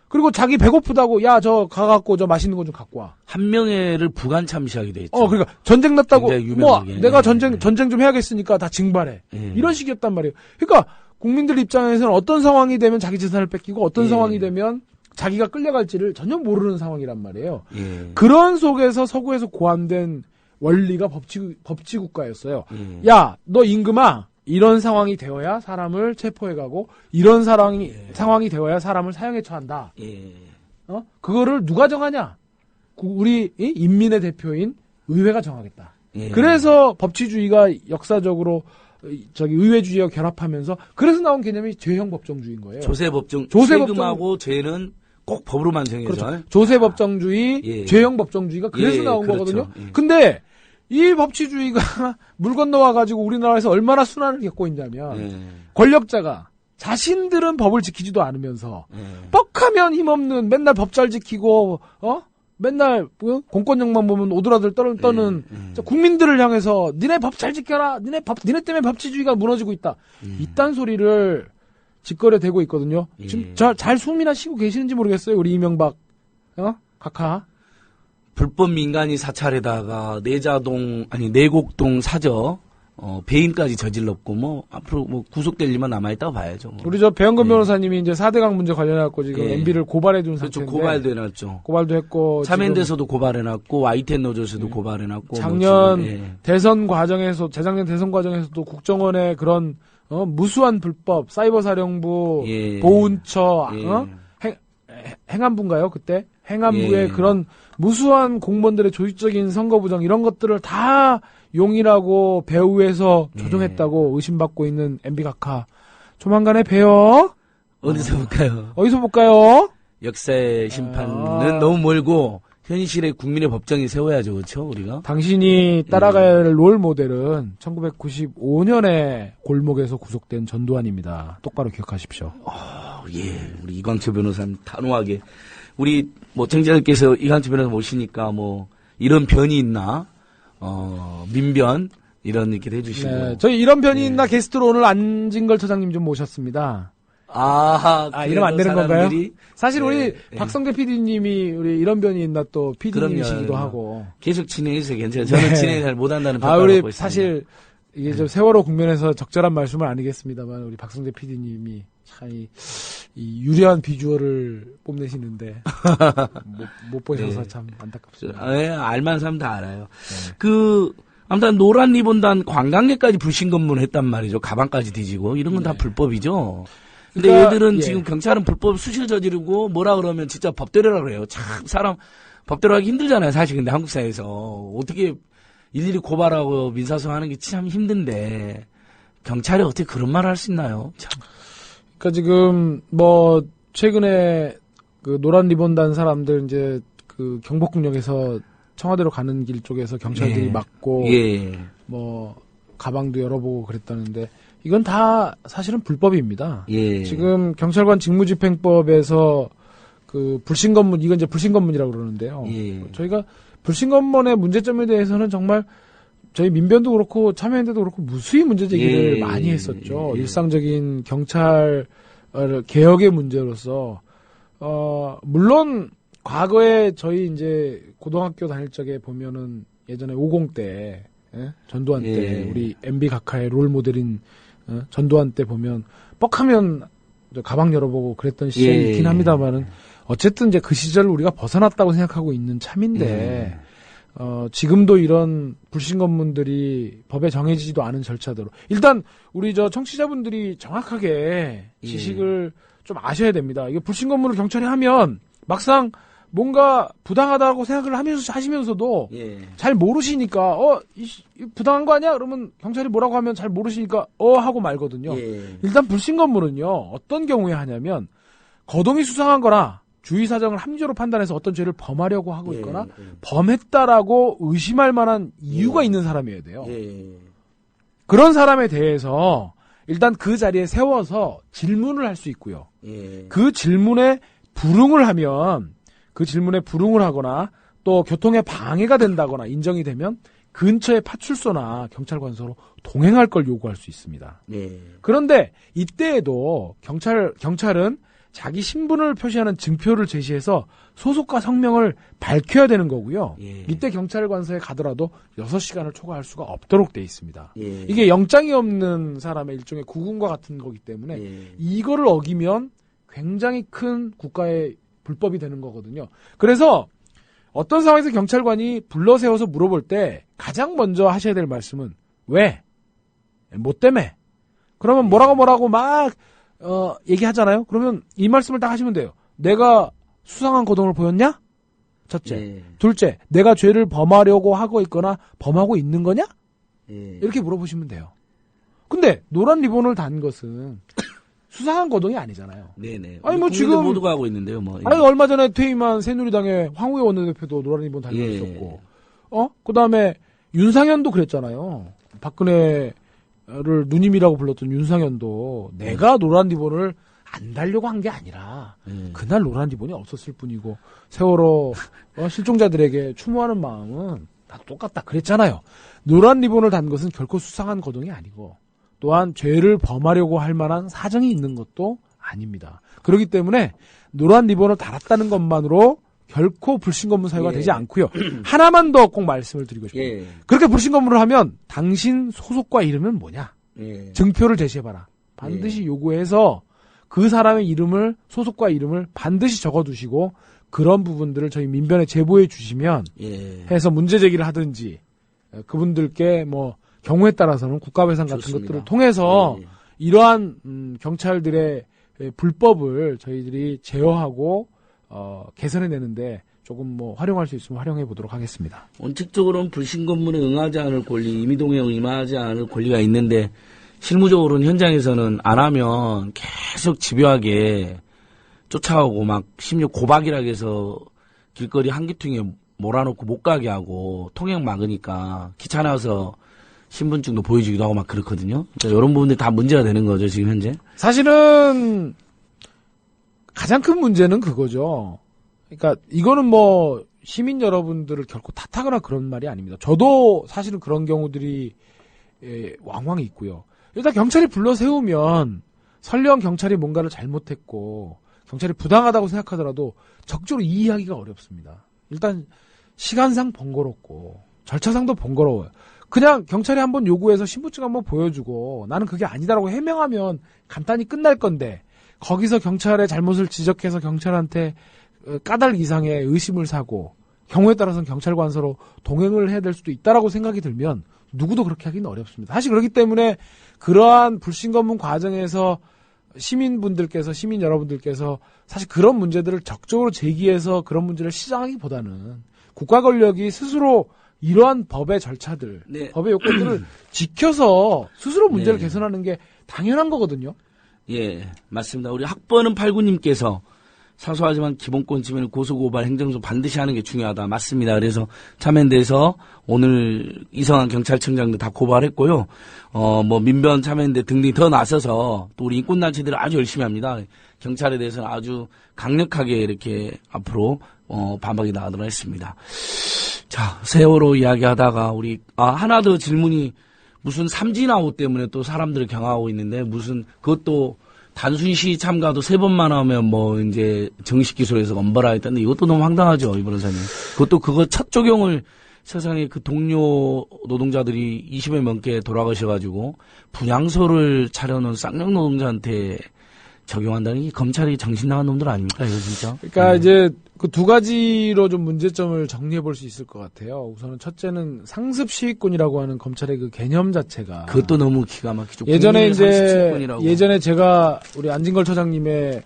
그리고 자기 배고프다고 야 저 가갖고 저 맛있는 거 좀 갖고 와. 한 명예를 부관 참시하기도 했죠. 그러니까 전쟁 났다고 굉장히 뭐 유명하게. 내가 예. 전쟁 좀 해야겠으니까 다 징발해. 예. 이런 식이었단 말이에요. 그러니까 국민들 입장에서는 어떤 상황이 되면 자기 재산을 뺏기고 어떤 예. 상황이 되면 자기가 끌려갈지를 전혀 모르는 상황이란 말이에요. 예. 그런 속에서 서구에서 고안된 원리가 법치국가였어요. 예. 야, 너 임금아, 이런 상황이 되어야 사람을 체포해가고 이런 상황이 되어야 사람을 사형에 처한다. 예. 그거를 누가 정하냐? 우리 인민의 대표인 의회가 정하겠다. 예. 그래서 법치주의가 역사적으로 의회주의와 결합하면서 그래서 나온 개념이 죄형 법정주의인 거예요. 세금하고 죄는 꼭 법으로만 정해져. 그렇죠. 조세법정주의, 예. 죄형 법정주의가 그래서 예, 나온 그렇죠. 거거든요. 예. 근데 이 법치주의가 물 건너와가지고 우리나라에서 얼마나 순환을 겪고 있냐면 예. 권력자가 자신들은 법을 지키지도 않으면서 예. 뻑하면 힘없는 맨날 법 잘 지키고 맨날 공권력만 보면 오드라들 떠는 국민들을 향해서 니네 법 잘 지켜라. 니네 때문에 법치주의가 무너지고 있다. 이딴 소리를 짓거려 대고 있거든요. 예. 지금 잘 숨이나 쉬고 계시는지 모르겠어요. 우리 이명박 각하. 불법 민간인 사찰에다가 내곡동 사저 배임까지 저질렀고 뭐 앞으로 뭐 구속될 일만 남아있다고 봐야죠. 뭐. 우리 배현근 변호사님이 이제 4대강 문제 관련해갖고 지금 예. MB를 고발해둔 그렇죠. 상태인데 고발도 해놨죠. 고발도 했고 참여연대에서도 고발해놨고 YTN 노조에서도 고발해놨고 작년 뭐 지금, 대선 과정에서 재작년 대선 과정에서도 국정원의 그런 무수한 불법 사이버사령부 예. 보훈처 예. 행안부인가요 그때 행안부의 예. 그런 무수한 공무원들의 조직적인 선거 부정 이런 것들을 다 용인하고 배후에서 조종했다고 의심받고 있는 MB 각하 조만간에 봬요. 어디서 볼까요? 어디서 볼까요? 역사의 심판은 너무 멀고 현실의 국민의 법정이 세워야죠, 그렇죠? 우리가 당신이 따라가야 할 롤 모델은 1995년에 골목에서 구속된 전두환입니다. 똑바로 기억하십시오. 예, 우리 이광철 변호사님 단호하게 우리 뭐 청자들께서 이광철 변호사 모시니까 뭐 이런 변이 있나 민변 이런 이렇게 해주시고 네, 저희 이런 변이 있나 게스트로 오늘 안진걸 처장님 좀 모셨습니다. 이러면 안 되는 건가요? 사실 우리 박성대 PD님이 우리 이런 변이 있나 또 PD님이시기도 하고 계속 진행해주세요. 괜찮아요. 저는 네. 진행 잘 못한다는 평가를 우리 받고 있습니다. 사실 이게 좀 세월호 국면에서 적절한 말씀은 아니겠습니다만 우리 박성대 PD님이 참 이 유려한 비주얼을 뽐내시는데 못 보셔서 네. 참 안타깝습니다. 예, 알만한 사람 다 알아요. 아무튼 노란 리본단 관광객까지 불신검문을 했단 말이죠. 가방까지 뒤지고 이런 건 다 불법이죠. 근데 그러니까, 얘들은 예. 지금 경찰은 불법 수시로 저지르고 뭐라 그러면 진짜 법대로라 그래요. 참 사람 법대로 하기 힘들잖아요. 사실 근데 한국 사회에서 어떻게 일일이 고발하고 민사소송하는 게 참 힘든데 경찰이 어떻게 그런 말을 할 수 있나요? 참. 그러니까 지금 뭐 최근에 그 노란 리본 단 사람들 이제 그 경복궁역에서 청와대로 가는 길 쪽에서 경찰들이 예. 막고 예. 뭐 가방도 열어보고 그랬다는데 이건 다 사실은 불법입니다. 예. 지금 경찰관 직무집행법에서 그 불신검문 이건 이제 불신검문이라고 그러는데요. 예. 저희가 불신검문의 문제점에 대해서는 정말 저희 민변도 그렇고 참여연대도 그렇고 무수히 문제 제기를 예. 많이 했었죠. 예. 일상적인 경찰 개혁의 문제로서 물론 과거에 저희 이제 고등학교 다닐 적에 보면은 예전에 50대 전두환 때 우리 MB 각하의 롤 모델인 전두환 때 보면 뻑하면 가방 열어보고 그랬던 시절이 있긴 합니다만은 어쨌든 이제 그 시절을 우리가 벗어났다고 생각하고 있는 참인데 지금도 이런 불신검문들이 법에 정해지지도 않은 절차대로 일단 우리 저 청취자분들이 정확하게 지식을 좀 아셔야 됩니다. 이게 불신검문을 경찰이 하면 막상 뭔가 부당하다고 생각을 하시면서도 잘 모르시니까 부당한 거 아니야? 그러면 경찰이 뭐라고 하면 잘 모르시니까 하고 말거든요. 일단 불신검문은요 어떤 경우에 하냐면 거동이 수상한 거나 주의 사정을 함부로 판단해서 어떤 죄를 범하려고 하고 있거나 범했다라고 의심할 만한 이유가 있는 사람이어야 돼요. 그런 사람에 대해서 일단 그 자리에 세워서 질문을 할 수 있고요. 그 질문에 불응을 하거나 또 교통에 방해가 된다거나 인정이 되면 근처의 파출소나 경찰관서로 동행할 걸 요구할 수 있습니다. 그런데 이때에도 경찰은 자기 신분을 표시하는 증표를 제시해서 소속과 성명을 밝혀야 되는 거고요. 이때 경찰관서에 가더라도 6시간을 초과할 수가 없도록 돼 있습니다. 이게 영장이 없는 사람의 일종의 구금과 같은 거기 때문에 이거를 어기면 굉장히 큰 국가의 불법이 되는 거거든요. 그래서 어떤 상황에서 경찰관이 불러 세워서 물어볼 때 가장 먼저 하셔야 될 말씀은 왜? 뭐 때문에? 그러면 뭐라고 막 얘기하잖아요. 그러면 이 말씀을 딱 하시면 돼요. 내가 수상한 거동을 보였냐? 첫째. 둘째, 내가 죄를 범하려고 하고 있거나 범하고 있는 거냐? 이렇게 물어보시면 돼요. 근데 노란 리본을 단 것은 수상한 거동이 아니잖아요. 네네. 아니 뭐 지금 모두가 하고 있는데요, 뭐. 아니 얼마 전에 퇴임한 새누리당의 황우여 원내대표도 노란 리본 달려 있었고, 그다음에 윤상현도 그랬잖아요. 박근혜를 누님이라고 불렀던 윤상현도 내가 노란 리본을 안 달려고 한 게 아니라 그날 노란 리본이 없었을 뿐이고 세월호 실종자들에게 추모하는 마음은 다 똑같다 그랬잖아요. 노란 리본을 단 것은 결코 수상한 거동이 아니고 또한 죄를 범하려고 할 만한 사정이 있는 것도 아닙니다. 그렇기 때문에 노란 리본을 달았다는 것만으로 결코 불신검문 사유가 되지 않고요. 하나만 더 꼭 말씀을 드리고 싶어요. 그렇게 불신검문을 하면 당신 소속과 이름은 뭐냐? 증표를 제시해봐라. 반드시 요구해서 그 사람의 이름을 소속과 이름을 반드시 적어두시고 그런 부분들을 저희 민변에 제보해 주시면 해서 문제 제기를 하든지 그분들께 뭐 경우에 따라서는 국가배상 같은 것들을 통해서 이러한 경찰들의 불법을 저희들이 제어하고 개선해내는데 조금 뭐 활용할 수 있으면 활용해 보도록 하겠습니다. 원칙적으로는 불신검문에 응하지 않을 권리, 임의동행에 임하지 않을 권리가 있는데 실무적으로는 현장에서는 안 하면 계속 집요하게 쫓아오고 막 심지어 고박이라 해서 길거리 한기퉁에 몰아놓고 못 가게 하고 통행 막으니까 귀찮아서 신분증도 보여주기도 하고 막 그렇거든요. 그러니까 이런 부분들이 다 문제가 되는 거죠, 지금 현재. 사실은 가장 큰 문제는 그거죠. 그러니까 이거는 뭐 시민 여러분들을 결코 탓하거나 그런 말이 아닙니다. 저도 사실은 그런 경우들이 왕왕 있고요. 일단 경찰이 불러 세우면 설령 경찰이 뭔가를 잘못했고 경찰이 부당하다고 생각하더라도 적극적으로 이해하기가 어렵습니다. 일단 시간상 번거롭고 절차상도 번거로워요. 그냥 경찰이 한번 요구해서 신분증 한번 보여주고 나는 그게 아니다라고 해명하면 간단히 끝날 건데 거기서 경찰의 잘못을 지적해서 경찰한테 까닭 이상의 의심을 사고 경우에 따라서는 경찰관서로 동행을 해야 될 수도 있다라고 생각이 들면 누구도 그렇게 하기는 어렵습니다. 사실 그렇기 때문에 그러한 불신검문 과정에서 시민 여러분들께서 사실 그런 문제들을 적극적으로 제기해서 그런 문제를 시정하기보다는 국가 권력이 스스로 이러한 법의 절차들, 법의 요건들을 지켜서 스스로 문제를 개선하는 게 당연한 거거든요. 예, 맞습니다. 우리 학번은 89님께서 사소하지만 기본권 침해는 고소고발 행정소 반드시 하는 게 중요하다. 맞습니다. 그래서 참여연대에서 오늘 이성한 경찰청장도 다 고발했고요. 뭐 민변 참여연대 등등이 더 나서서 또 우리 인권단체들은 아주 열심히 합니다. 경찰에 대해서는 아주 강력하게 이렇게 앞으로 반박이 나가도록 했습니다. 자, 세월호 이야기하다가 우리 하나 더 질문이 무슨 삼진아웃 때문에 또 사람들을 경악하고 있는데 무슨 그것도 단순 시위 참가도 3번만 하면 뭐 이제 정식 기소해서 엄벌하 했다는데 이것도 너무 황당하죠, 이 변호사님. 그것도 그거 첫 적용을 세상에 그 동료 노동자들이 20여 넘게 돌아가셔가지고 분향소를 차려놓은 쌍용 노동자한테 적용한다는 게 검찰이 정신 나간 놈들 아닙니까, 이거 진짜? 그러니까 이제 그 두 가지로 좀 문제점을 정리해 볼 수 있을 것 같아요. 우선은 첫째는 상습 시위권이라고 하는 검찰의 그 개념 자체가 그것도 너무 기가 막히죠. 예전에 이제 상습시위권이라고. 예전에 제가 우리 안진걸 처장님의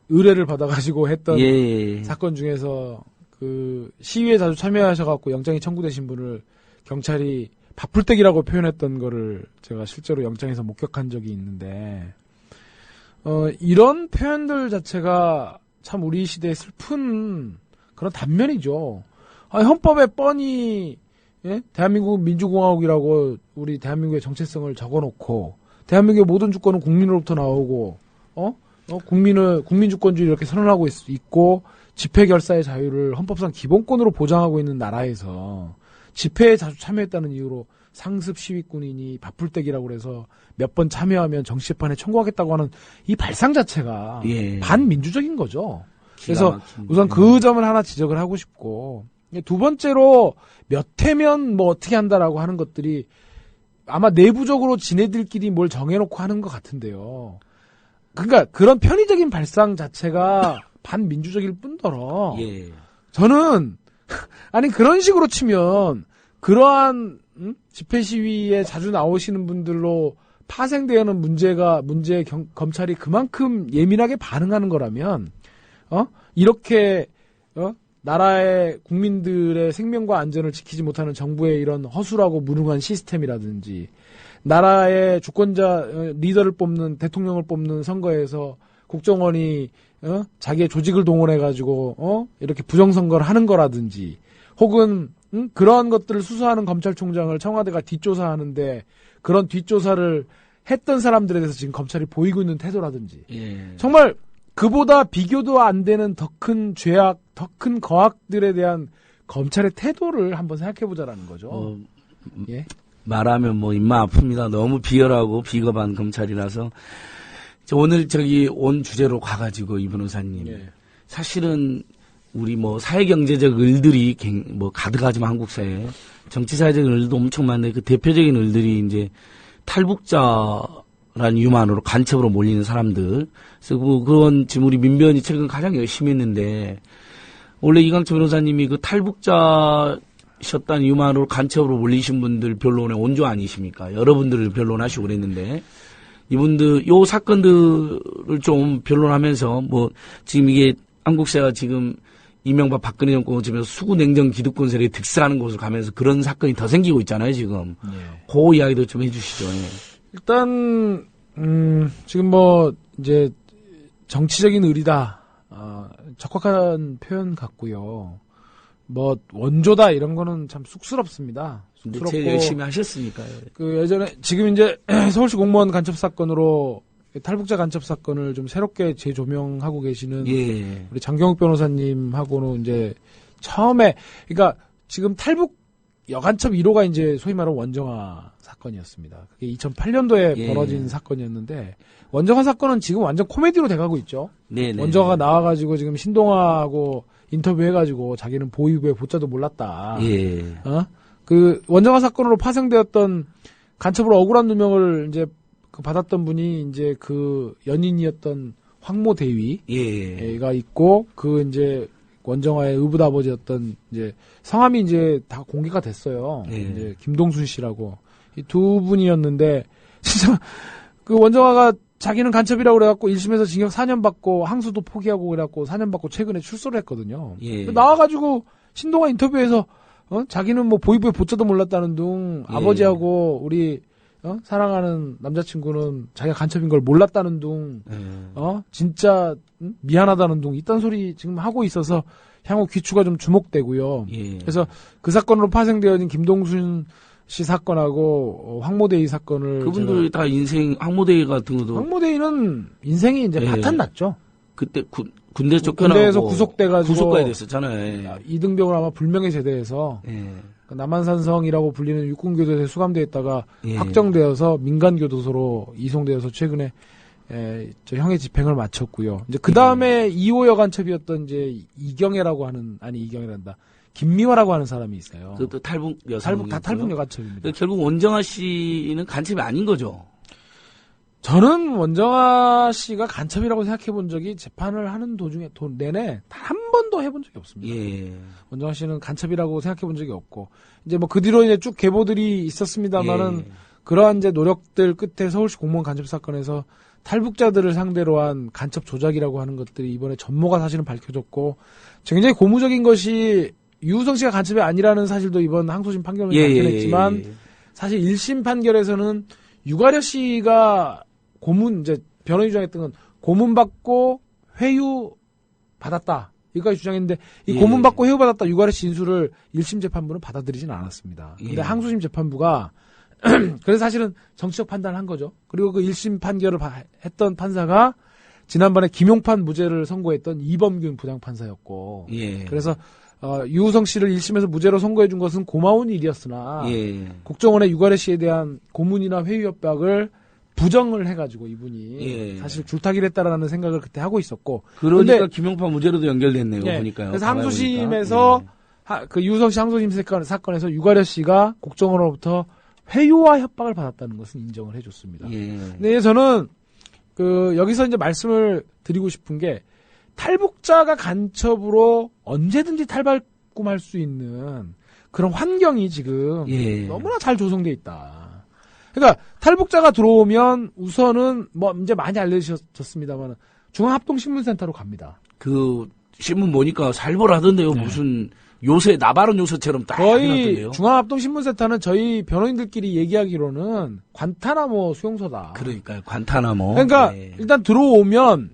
의뢰를 받아가지고 했던 예. 사건 중에서 그 시위에 자주 참여하셔갖고 영장이 청구되신 분을 경찰이 밥풀떼기라고 표현했던 거를 제가 실제로 영장에서 목격한 적이 있는데 이런 표현들 자체가 참 우리 시대의 슬픈 그런 단면이죠. 헌법에 뻔히 대한민국 민주공화국이라고 우리 대한민국의 정체성을 적어놓고 대한민국의 모든 주권은 국민으로부터 나오고 국민주권주의 이렇게 선언하고 있고 집회 결사의 자유를 헌법상 기본권으로 보장하고 있는 나라에서 집회에 자주 참여했다는 이유로 상습 시위꾼이니 밥풀떼기라고 그래서 몇 번 참여하면 정치재판에 청구하겠다고 하는 이 발상 자체가 반민주적인 거죠. 그래서 우선 그 점을 하나 지적을 하고 싶고 두 번째로 몇 회면 뭐 어떻게 한다라고 하는 것들이 아마 내부적으로 지네들끼리 뭘 정해놓고 하는 것 같은데요. 그러니까 그런 편의적인 발상 자체가 반민주적일 뿐더러 저는 아니 그런 식으로 치면 그러한 집회 시위에 자주 나오시는 분들로 파생되는 문제에 검찰이 그만큼 예민하게 반응하는 거라면 이렇게 나라의 국민들의 생명과 안전을 지키지 못하는 정부의 이런 허술하고 무능한 시스템이라든지 나라의 주권자 리더를 뽑는 대통령을 뽑는 선거에서 국정원이 자기의 조직을 동원해가지고 이렇게 부정선거를 하는 거라든지 혹은 그러한 것들을 수사하는 검찰총장을 청와대가 뒷조사하는데 그런 뒷조사를 했던 사람들에 대해서 지금 검찰이 보이고 있는 태도라든지 정말 그보다 비교도 안 되는 더 큰 죄악, 더 큰 거악들에 대한 검찰의 태도를 한번 생각해보자라는 거죠. 말하면 뭐 입만 아픕니다. 너무 비열하고 비겁한 검찰이라서 오늘 온 주제로 가가지고 이 변호사님 사실은 우리 뭐 사회경제적 을들이 뭐 가득하지만 한국 사회에 정치사회적 을도 엄청 많은데 그 대표적인 을들이 이제 탈북자라는 이유만으로 간첩으로 몰리는 사람들. 그래서 그런 지금 우리 민변이 최근 가장 열심히 했는데 원래 이강철 변호사님이 그 탈북자셨다는 이유만으로 간첩으로 몰리신 분들 변론의 원조 아니십니까? 여러분들을 변론하시고 그랬는데 이분들 요 사건들을 좀 변론하면서 뭐 지금 이게 한국사회가 지금 이명박 박근혜 정권을 지면서 수구 냉정 기득권 세력이 득세하는 곳으로 가면서 그런 사건이 더 생기고 있잖아요, 지금. 그 이야기도 좀 해주시죠. 일단, 지금 뭐, 이제, 정치적인 의리다, 적확한 표현 같고요. 뭐, 원조다, 이런 거는 참 쑥스럽습니다. 근데 제일 열심히 하셨으니까요. 예전에, 지금 이제, 서울시 공무원 간첩 사건으로 탈북자 간첩 사건을 좀 새롭게 재조명하고 계시는 우리 장경욱 변호사님하고는 이제 처음에 그러니까 지금 탈북 여간첩 1호가 이제 소위 말하는 원정화 사건이었습니다. 그게 2008년도에 벌어진 사건이었는데 원정화 사건은 지금 완전 코미디로 돼가고 있죠. 원정화가 나와가지고 지금 신동아하고 인터뷰해가지고 자기는 보위부의 보자도 몰랐다. 그 원정화 사건으로 파생되었던 간첩으로 억울한 누명을 이제 받았던 분이 이제 그 연인이었던 황모 대위가 있고 그 이제 원정화의 의붓아버지였던 이제 성함이 이제 다 공개가 됐어요. 이제 김동순 씨라고 이 두 분이었는데 진짜 그 원정화가 자기는 간첩이라고 그래갖고 1심에서 징역 4년 받고 항소도 포기하고 그래갖고 4년 받고 최근에 출소를 했거든요. 나와가지고 신동아 인터뷰에서 자기는 뭐 보위부의 보자도 몰랐다는 둥 아버지하고 우리 사랑하는 남자친구는 자기가 간첩인 걸 몰랐다는 둥, 진짜 미안하다는 둥, 이딴 소리 지금 하고 있어서 향후 귀추가 좀 주목되고요. 그래서 그 사건으로 파생되어진 김동순 씨 사건하고 황모대위 사건을 그분들이 다 인생 황모대위 같은 것도 황모대위는 인생이 이제 바탄났죠. 그때 군대 쫓겨나고 군대에서 구속돼가지고 구속까지 됐었잖아요. 이등병을 아마 불명예 제대해서. 남한산성이라고 불리는 육군교도소에 수감되어 있다가 확정되어서 민간교도소로 이송되어서 최근에 저 형의 집행을 마쳤고요. 이제 그 다음에 2호 여간첩이었던 이제 이경애라고 하는, 아니 이경애란다. 김미화라고 하는 사람이 있어요. 그것도 탈북 여성. 다 탈북 여간첩입니다. 결국 원정아 씨는 간첩이 아닌 거죠. 저는 원정아 씨가 간첩이라고 생각해 본 적이 재판을 하는 도중에 내내 단 한 번도 해본 적이 없습니다. 예. 원정아 씨는 간첩이라고 생각해 본 적이 없고 이제 뭐 그 뒤로 이제 쭉 계보들이 있었습니다만은 예. 그러한 이제 노력들 끝에 서울시 공무원 간첩 사건에서 탈북자들을 상대로 한 간첩 조작이라고 하는 것들이 이번에 전모가 사실은 밝혀졌고 굉장히 고무적인 것이 유우성 씨가 간첩이 아니라는 사실도 이번 항소심 판결을 밝혀냈지만 사실 1심 판결에서는 유가려 씨가 이제 변호인이 주장했던 건 고문 받고 회유 받았다. 이거까지 주장했는데 이 고문 받고 회유 받았다 유가려 씨 진술을 1심 재판부는 받아들이진 않았습니다. 근데 항소심 재판부가 그래서 사실은 정치적 판단을 한 거죠. 그리고 그 1심 판결을 했던 판사가 지난번에 김용판 무죄를 선고했던 이범균 부장판사였고 그래서 유우성 씨를 1심에서 무죄로 선고해 준 것은 고마운 일이었으나 국정원의 유가래 씨에 대한 고문이나 회유 협박을 부정을 해가지고 이분이 사실 줄타기를 했다라는 생각을 그때 하고 있었고 그러니까 김용판 무죄로도 연결됐네요. 보니까요. 그래서 항소심에서 그 유우성 씨 항소심 사건에서 유가래 씨가 국정원으로부터 회유와 협박을 받았다는 것은 인정을 해줬습니다. 근데 저는 여기서 이제 말씀을 드리고 싶은 게 탈북자가 간첩으로 언제든지 탈발꿈할 수 있는 그런 환경이 지금 너무나 잘 조성돼 있다. 그러니까 탈북자가 들어오면 우선은 뭐 이제 많이 알려졌습니다만 중앙합동신문센터로 갑니다. 그 신문 보니까 살벌하던데요. 무슨 요새 나바론 요새처럼 딱 거의 해놨던데요. 중앙합동신문센터는 저희 변호인들끼리 얘기하기로는 관타나모 수용소다. 그러니까요. 관타나모. 그러니까 일단 들어오면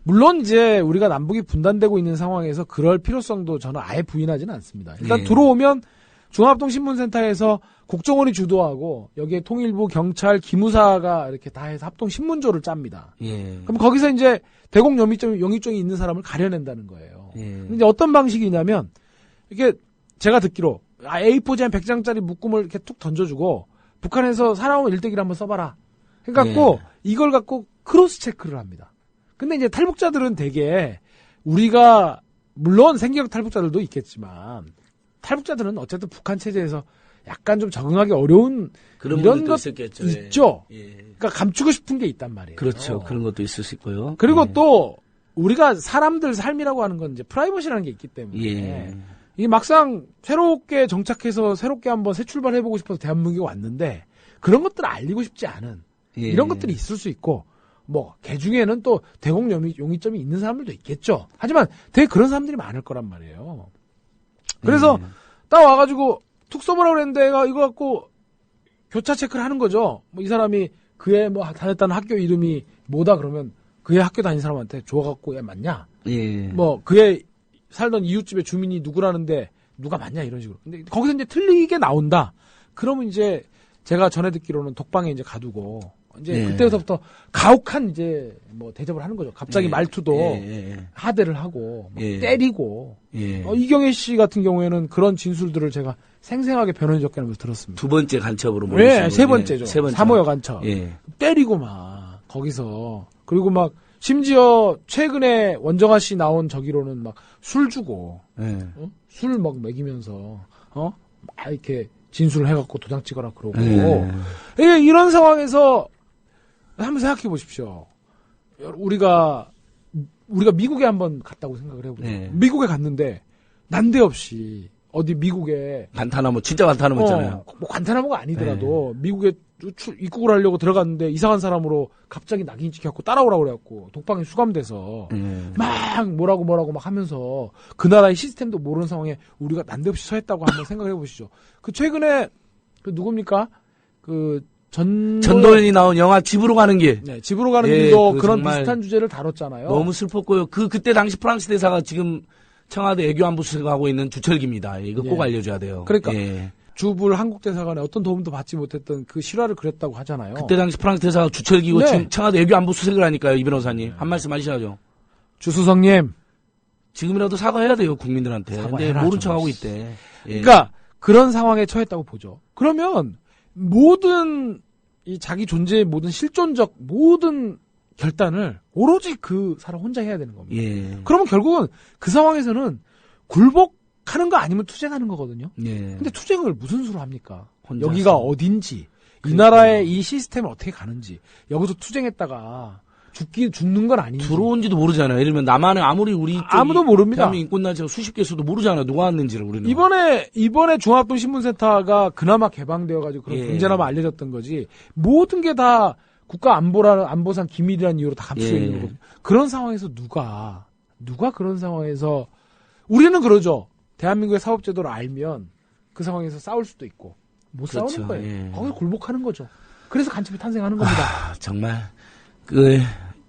물론 이제 우리가 남북이 분단되고 있는 상황에서 그럴 필요성도 저는 아예 부인하지는 않습니다. 일단 들어오면 중앙합동신문센터에서 국정원이 주도하고 여기에 통일부, 경찰, 기무사가 이렇게 다 해서 합동신문조를 짭니다. 그럼 거기서 이제 대공 영의정이 있는 사람을 가려낸다는 거예요. 근데 어떤 방식이냐면 이게 제가 듣기로 A4지 한 100장짜리 묶음을 이렇게 툭 던져주고 북한에서 살아온 일대기를 한번 써봐라. 해갖고 이걸 갖고 크로스 체크를 합니다. 근데 이제 탈북자들은 되게 우리가 물론 생계형 탈북자들도 있겠지만 탈북자들은 어쨌든 북한 체제에서 약간 좀 적응하기 어려운 이런 것 있었겠죠. 있죠. 그러니까 감추고 싶은 게 있단 말이에요. 그렇죠. 그런 것도 있을 수 있고요. 그리고 또 우리가 사람들 삶이라고 하는 건 이제 프라이버시라는 게 있기 때문에 이 막상 새롭게 정착해서 새롭게 한번 새 출발해보고 싶어서 대한민국에 왔는데 그런 것들을 알리고 싶지 않은 이런 것들이 있을 수 있고 뭐 개중에는 또 대공 용의점이 있는 사람들도 있겠죠. 하지만 되게 그런 사람들이 많을 거란 말이에요. 그래서 딱 와가지고 툭 써보라고 그랬는데 이거 갖고 교차 체크를 하는 거죠. 뭐 이 사람이 그의 뭐 다녔다는 학교 이름이 뭐다 그러면 그의 학교 다닌 사람한테 줘갖고 얘 맞냐? 뭐 그의 살던 이웃집의 주민이 누구라는데 누가 맞냐 이런 식으로. 근데 거기서 이제 틀리게 나온다. 그러면 이제 제가 전에 듣기로는 독방에 이제 가두고 이제 그때부터 가혹한 이제 뭐 대접을 하는 거죠. 갑자기 말투도 하대를 하고 막 때리고. 이경애 씨 같은 경우에는 그런 진술들을 제가 생생하게 변호인 접견하면서 들었습니다. 두 번째 간첩으로 세 번째죠. 3호 여간첩. 때리고 막 거기서 그리고 막 심지어 최근에 원정아 씨 나온 저기로는 막 술 주고 술 막 먹이면서 막 이렇게 진술을 해갖고 도장 찍어라 그러고 이런 상황에서 한번 생각해 보십시오. 우리가 미국에 한번 갔다고 생각을 해보죠. 미국에 갔는데 난데없이 어디 미국에 관타나모 진짜 관타나모 있잖아요. 뭐 관타나모가 아니더라도 미국에 입국을 하려고 들어갔는데 이상한 사람으로 갑자기 낙인 찍혀갖고 따라오라고 그래갖고 독방에 수감돼서 막 뭐라고 막 하면서 그 나라의 시스템도 모르는 상황에 우리가 난데없이 서했다고 한번 생각해 보시죠. 그 최근에 그 누굽니까? 그 전도연이 나온 영화 집으로 가는 길. 네, 집으로 가는 길도 그런 비슷한 주제를 다뤘잖아요. 너무 슬펐고요. 그때 당시 프랑스 대사가 지금 청와대 외교안보 수석하고 있는 주철기입니다. 이거 꼭 알려줘야 돼요. 그러니까 주불 한국 대사관에 어떤 도움도 받지 못했던 그 실화를 그렸다고 하잖아요. 그때 당시 프랑스 대사가 주철기고 지금 청와대 외교안보 수석을 하니까요. 이 변호사님 한 말씀 하시죠. 주수석님 지금이라도 사과해야 돼요 국민들한테. 근데 모른 척하고 있대. 그러니까 그런 상황에 처했다고 보죠. 그러면 모든 이 자기 존재의 모든 실존적 모든 결단을 오로지 그 사람 혼자 해야 되는 겁니다. 예. 그러면 결국은 그 상황에서는 굴복하는 거 아니면 투쟁하는 거거든요. 예. 근데 투쟁을 무슨 수로 합니까? 혼자서. 여기가 어딘지, 이 그러니까. 나라의 이 시스템이 어떻게 가는지, 여기서 투쟁했다가 죽는 건 아닌지. 들어온지도 모르잖아요. 예를 들면 남한에 아무리 우리 아무도 모릅니다. 대한민국 인권단체가 수십 개수도 모르잖아요. 누가 왔는지를 우리는. 이번에 종합동 신문센터가 그나마 개방되어가지고 그런 예. 문제나마 알려졌던 거지. 모든 게 다 국가 안보상 기밀이라는 이유로 다 감추어 예. 있는 거거든요. 그런 상황에서 누가 그런 상황에서 우리는 그러죠. 대한민국의 사법제도를 알면 그 상황에서 싸울 수도 있고 못 그렇죠. 싸우는 거예요. 예. 거기서 굴복하는 거죠. 그래서 간첩이 탄생하는 겁니다. 정말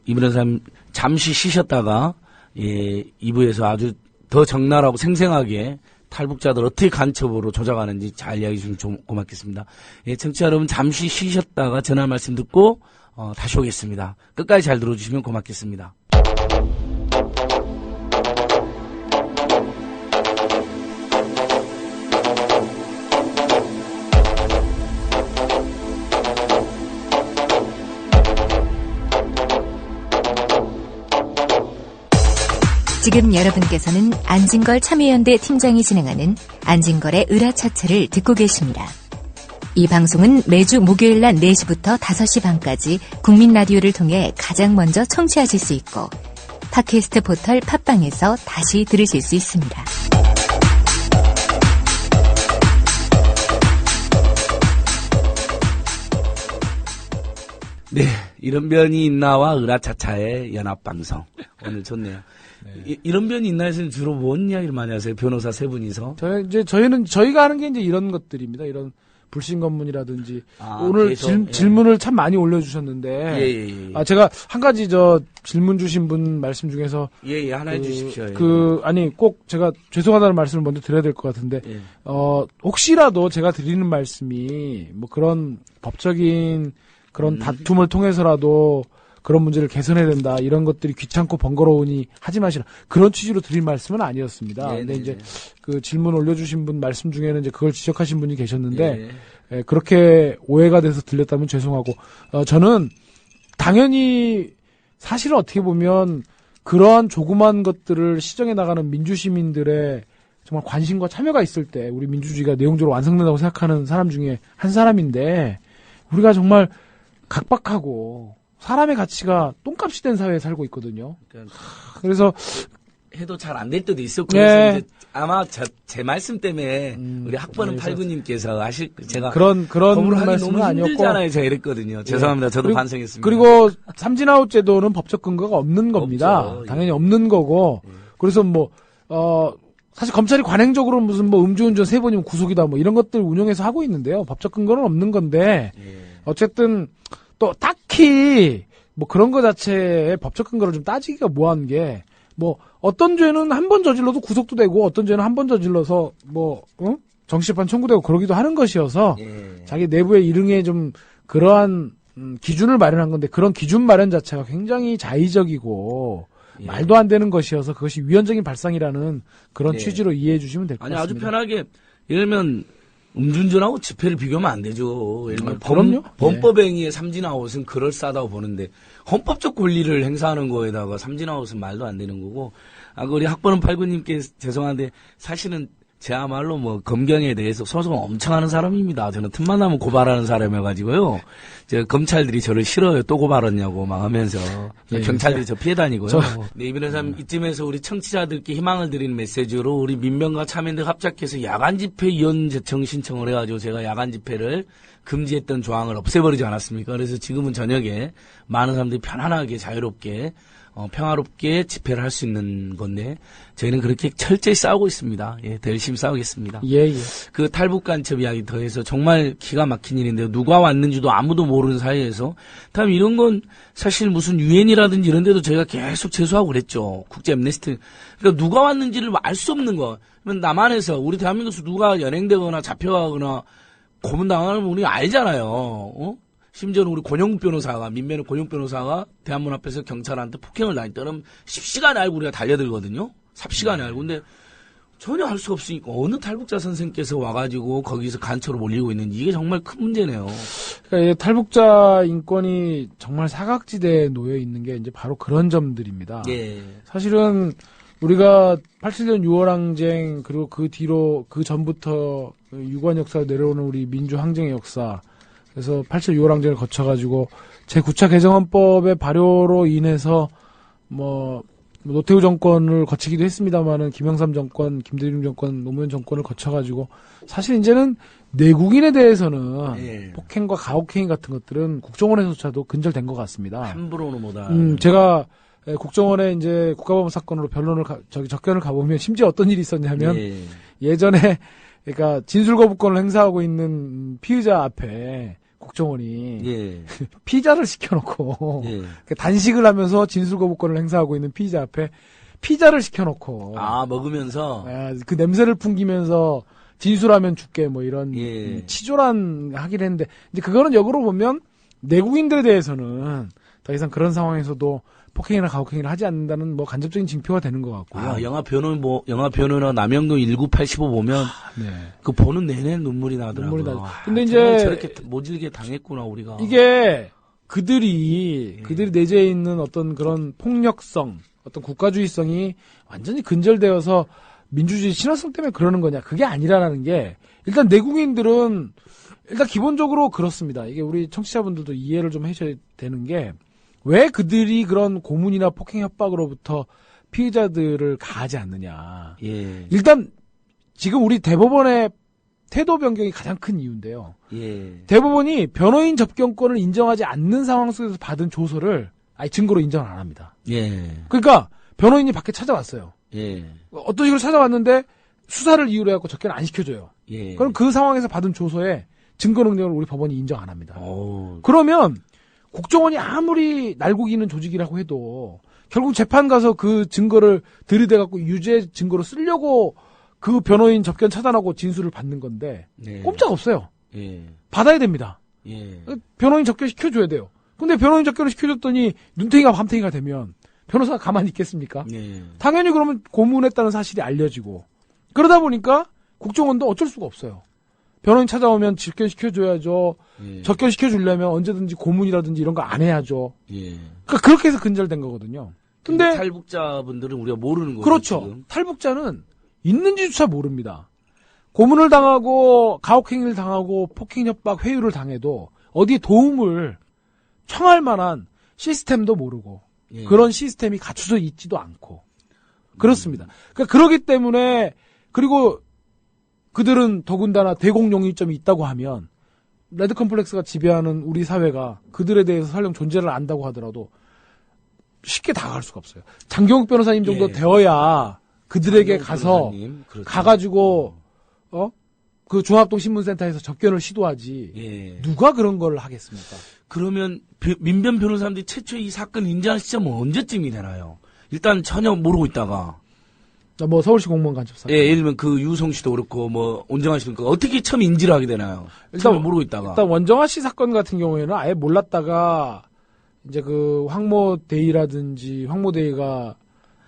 이 변호사님 잠시 쉬셨다가 2부에서 아주 더 적나라하고 생생하게 탈북자들 어떻게 간첩으로 조작하는지 잘 이야기 주시면 좀 고맙겠습니다. 청취자 여러분 잠시 쉬셨다가 전화 말씀 듣고 다시 오겠습니다. 끝까지 잘 들어주시면 고맙겠습니다. 지금 여러분께서는 안진걸 참여연대 팀장이 진행하는 안진걸의 으라차차를 듣고 계십니다. 이 방송은 매주 목요일 낮 4시부터 5시 반까지 국민 라디오를 통해 가장 먼저 청취하실 수 있고 팟캐스트 포털 팟빵에서 다시 들으실 수 있습니다. 네, 이런 변이 있나와 으라차차의 연합방송. 오늘 좋네요. 이런 변이 있나에서는 주로 뭔 이야기를 많이 하세요? 변호사 세 분이서? 저희가 하는 게 이제 이런 것들입니다. 이런 불신검문이라든지 오늘 계속, 질문을 참 많이 올려주셨는데 예. 제가 한 가지 질문 주신 분 말씀 중에서 하나 해주십시오. 아니 꼭 제가 죄송하다는 말씀을 먼저 드려야 될 것 같은데 혹시라도 제가 드리는 말씀이 뭐 그런 법적인 그런 다툼을 통해서라도 그런 문제를 개선해야 된다. 이런 것들이 귀찮고 번거로우니 하지 마시라. 그런 취지로 드릴 말씀은 아니었습니다. 네네. 근데 이제 그 질문 올려주신 분 말씀 중에는 이제 그걸 지적하신 분이 계셨는데 그렇게 오해가 돼서 들렸다면 죄송하고 저는 당연히 사실은 어떻게 보면 그러한 조그만 것들을 시정해 나가는 민주시민들의 정말 관심과 참여가 있을 때 우리 민주주의가 내용적으로 완성된다고 생각하는 사람 중에 한 사람인데 우리가 정말 각박하고 사람의 가치가 똥값이 된 사회에 살고 있거든요. 그래서 해도 잘 안 될 때도 있었고 그래서 이제 아마 제 말씀 때문에 우리 학번은 팔구님께서 제가 그런 말씀은 너무 아니었고 힘들잖아요. 제가 이랬거든요. 죄송합니다. 저도 반성했습니다. 그리고 삼진아웃 제도는 법적 근거가 없는 겁니다. 없죠. 당연히 없는 거고 그래서 사실 검찰이 관행적으로 무슨 음주운전 3번이면 구속이다 이런 것들 운영해서 하고 있는데요. 법적 근거는 없는 건데 어쨌든 또 딱히 그런 거 자체에 법적 근거를 좀 따지기가 뭐한 게 어떤 죄는 한 번 저질러도 구속도 되고 어떤 죄는 한 번 저질러서 정치재판 청구되고 그러기도 하는 것이어서 자기 내부의 일응에 좀 그러한 기준을 마련한 건데 그런 기준 마련 자체가 굉장히 자의적이고 말도 안 되는 것이어서 그것이 위헌적인 발상이라는 그런 취지로 이해해 주시면 될 것 같습니다. 아주 편하게 예를 들면 음주운전하고 집회를 비교하면 안 되죠. 예를 들면 그럼요. 범법행위의 삼진아웃은 그럴싸하다고 보는데 헌법적 권리를 행사하는 거에다가 삼진아웃은 말도 안 되는 거고 우리 학번은 팔구님께 죄송한데 사실은 제야말로 검경에 대해서 소송을 엄청 하는 사람입니다. 저는 틈만 나면 고발하는 사람이어가지고요. 검찰들이 저를 싫어요. 또 고발했냐고 막 하면서 경찰들이 저 피해 다니고요. 네, 이 변호사님 이쯤에서 우리 청취자들께 희망을 드리는 메시지로 우리 민변과 참여연대 합작해서 야간 집회 이혼 제청 신청을 해가지고 제가 야간 집회를 금지했던 조항을 없애버리지 않았습니까? 그래서 지금은 저녁에 많은 사람들이 편안하게 자유롭게 평화롭게 집회를 할 수 있는 건데 저희는 그렇게 철저히 싸우고 있습니다. 더 열심히 싸우겠습니다. 그 탈북 간첩 이야기 더해서 정말 기가 막힌 일인데요. 누가 왔는지도 아무도 모르는 사이에서 다음 이런 건 사실 무슨 유엔이라든지 이런 데도 저희가 계속 제소하고 그랬죠. 국제 엠네스티. 그러니까 누가 왔는지를 알 수 없는 거. 남한에서 우리 대한민국에서 누가 연행되거나 잡혀가거나 고문당하는 분 우리 알잖아요. 심지어는 우리 권영국 변호사가, 민변의 권영국 변호사가 대한문 앞에서 경찰한테 폭행을 당했다. 그럼 10시간에 알고 우리가 달려들거든요? 10시간에 알고. 근데 전혀 알 수가 없으니까 어느 탈북자 선생께서 와가지고 거기서 간첩을 올리고 있는지 이게 정말 큰 문제네요. 그러니까 탈북자 인권이 정말 사각지대에 놓여 있는 게 이제 바로 그런 점들입니다. 예. 사실은 우리가 87년 6월 항쟁 그리고 그 뒤로 그 전부터 유관 역사로 내려오는 우리 민주 항쟁의 역사 그래서 87 6월 항쟁을 거쳐가지고 제9차 개정헌법의 발효로 인해서 뭐 노태우 정권을 거치기도 했습니다만은 김영삼 정권, 김대중 정권, 노무현 정권을 거쳐가지고 사실 이제는 내국인에 대해서는 예. 폭행과 가혹행위 같은 것들은 국정원에서조차도 근절된 것 같습니다. 함부로는 못하. 제가 국정원에 이제 국가보안 사건으로 변론을 접견을 가보면 심지어 어떤 일이 있었냐면 예. 예전에 그러니까 진술 거부권을 행사하고 있는 피의자 앞에 국정원이 예. 피자를 시켜놓고 예. 단식을 하면서 진술 거부권을 행사하고 있는 피의자 앞에 피자를 시켜놓고 아, 먹으면서. 그 냄새를 풍기면서 진술하면 줄게 뭐 이런 예. 치졸한 하긴 했는데 이제 그거는 역으로 보면 내국인들에 대해서는 더 이상 그런 상황에서도 폭행이나 가혹행위를 하지 않는다는 뭐 간접적인 징표가 되는 것 같고요. 아, 영화 변호나 남영동 1985 보면 네. 그 보는 내내 눈물이 나더라고요. 눈물이 나죠. 아, 근데 정말 이제 저렇게 모질게 당했구나 우리가. 이게 그들이 내재해 있는 어떤 그런 폭력성, 어떤 국가주의성이 완전히 근절되어서 민주주의 신화성 때문에 그러는 거냐? 그게 아니라는 게 일단 내국인들은 일단 기본적으로 그렇습니다. 이게 우리 청취자분들도 이해를 좀 해줘야 되는 게 왜 그들이 그런 고문이나 폭행 협박으로부터 피해자들을 가하지 않느냐. 예. 일단 지금 우리 대법원의 태도 변경이 가장 큰 이유인데요. 예. 대법원이 변호인 접견권을 인정하지 않는 상황 속에서 받은 조서를 증거로 인정을 안 합니다. 예. 그러니까 변호인이 밖에 찾아왔어요. 예. 어떤 식으로 찾아왔는데 수사를 이유로 해갖고 접견을 안 시켜줘요. 예. 그럼 그 상황에서 받은 조서에 증거 능력을 우리 법원이 인정 안 합니다. 오. 그러면 국정원이 아무리 날고기는 조직이라고 해도 결국 재판 가서 그 증거를 들이대갖고 유죄 증거로 쓰려고 그 변호인 접견 차단하고 진술을 받는 건데 네. 꼼짝 없어요. 예. 받아야 됩니다. 예. 변호인 접견 시켜줘야 돼요. 근데 변호인 접견을 시켜줬더니 눈탱이가 밤탱이가 되면 변호사가 가만히 있겠습니까? 예. 당연히 그러면 고문했다는 사실이 알려지고 그러다 보니까 국정원도 어쩔 수가 없어요. 변호인 찾아오면 접견시켜줘야죠. 예. 접견시켜주려면 언제든지 고문이라든지 이런 거 안 해야죠. 예. 그러니까 그렇게 해서 근절된 거거든요. 근데 탈북자분들은 우리가 모르는 거죠. 그렇죠. 지금. 탈북자는 있는지조차 모릅니다. 고문을 당하고 가혹행위를 당하고 폭행 협박 회유를 당해도 어디에 도움을 청할 만한 시스템도 모르고 예. 그런 시스템이 갖춰져 있지도 않고 그렇습니다. 그러니까 그러기 때문에 그리고 그들은 더군다나 대공용의점이 있다고 하면 레드 컴플렉스가 지배하는 우리 사회가 그들에 대해서 설령 존재를 안다고 하더라도 쉽게 다가갈 수가 없어요. 장경욱 변호사님 정도 예. 되어야 그들에게 장경욱 가서 변호사님, 그렇죠. 가가지고 그 중합동 신문센터에서 접견을 시도하지 예. 누가 그런 걸 하겠습니까? 그러면 민변 변호사님들이 최초 이 사건 인지한 시점은 언제쯤이 되나요? 일단 전혀 모르고 있다가 뭐 서울시 공무원 간첩 사건. 예, 예를 들면 그 유성 씨도 그렇고 뭐 온정환 씨도 그렇고 어떻게 처음 인지를 하게 되나요? 일단 모르고 있다가 일단 원정아 씨 사건 같은 경우에는 아예 몰랐다가 이제 그 황모데이라든지 황모데이가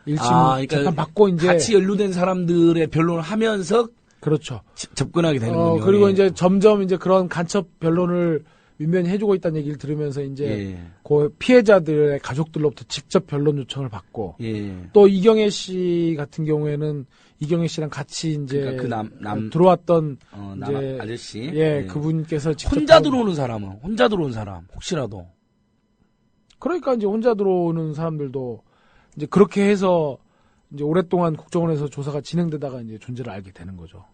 1심 재판 받고 이제 같이 연루된 사람들의 변론을 하면서 그렇죠. 접근하게 되는군요. 그리고 예. 이제 점점 이제 그런 간첩 변론을 민변이 해주고 있다는 얘기를 들으면서 이제 예. 그 피해자들의 가족들로부터 직접 변론 요청을 받고 예. 또 이경혜 씨 같은 경우에는 이경혜 씨랑 같이 이제 그러니까 그 남 들어왔던 남 이제 아저씨 예, 그분께서 직접 혼자 들어오는 사람은 혼자 들어온 사람 혹시라도 그러니까 이제 혼자 들어오는 사람들도 이제 그렇게 해서 이제 오랫동안 국정원에서 조사가 진행되다가 이제 존재를 알게 되는 거죠.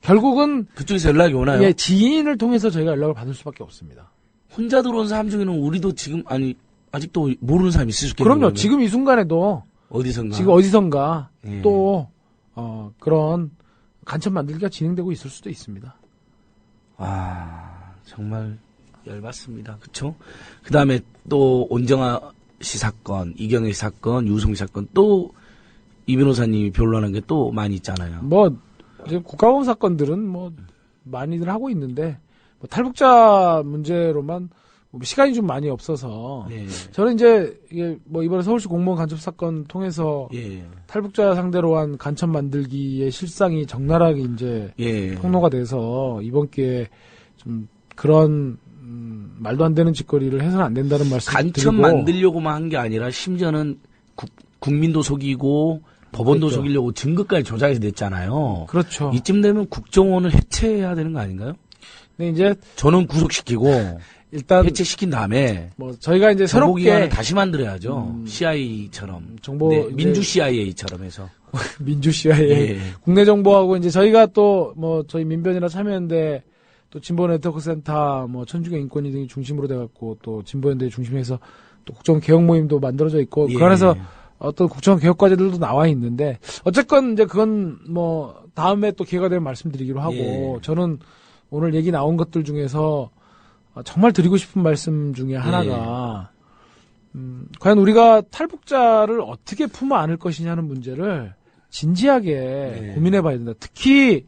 결국은 그쪽에서 연락이 오나요? 예, 지인을 통해서 저희가 연락을 받을 수밖에 없습니다. 혼자 들어온 사람 중에는 우리도 지금 아직도 모르는 사람이 있을 수 있겠네요. 그럼요. 지금 이 순간에도 어디선가 지금 어디선가 예. 또 그런 간첩 만들기가 진행되고 있을 수도 있습니다. 정말 열받습니다. 그렇죠? 그다음에 또 온정아 씨 사건, 이경혜 씨 사건, 유성 씨 사건 또 이 변호사님이 변론하는 게 또 많이 있잖아요. 뭐 이제 국가보안 사건들은 뭐 많이들 하고 있는데 뭐 탈북자 문제로만 시간이 좀 많이 없어서 예. 저는 이제 이게 뭐 이번에 서울시 공무원 간첩 사건 통해서 예. 탈북자 상대로 한 간첩 만들기의 실상이 적나라하게 이제 예. 폭로가 돼서 이번 기회에 좀 그런 말도 안 되는 짓거리를 해서는 안 된다는 말씀을 간첩 드리고 만들려고만 한 게 아니라 심지어는 국민도 속이고 법원도 그렇죠. 속이려고 증거까지 조작이 됐잖아요. 그렇죠. 이쯤 되면 국정원을 해체해야 되는 거 아닌가요? 근데 이제 저는 구속시키고 일단 해체시킨 다음에 뭐 저희가 이제 정보기관을 새롭게 다시 만들어야죠. CIA처럼. 정보 네, 이제 민주 CIA처럼 해서. 민주 CIA 예. 국내 정보하고 이제 저희가 또 뭐 저희 민변이나 참여연대 또 진보 네트워크 센터 뭐 천주교 인권위 등이 중심으로 돼갖고 또 진보연대 중심에서 또 국정 개혁 모임도 만들어져 있고 예. 그 안에서 어떤 국정 개혁 과제들도 나와 있는데 어쨌건 이제 그건 뭐 다음에 또 기회가 되면 말씀드리기로 하고 예. 저는 오늘 얘기 나온 것들 중에서 정말 드리고 싶은 말씀 중에 하나가 과연 우리가 탈북자를 어떻게 품어 안을 것이냐는 문제를 진지하게 고민해봐야 된다. 특히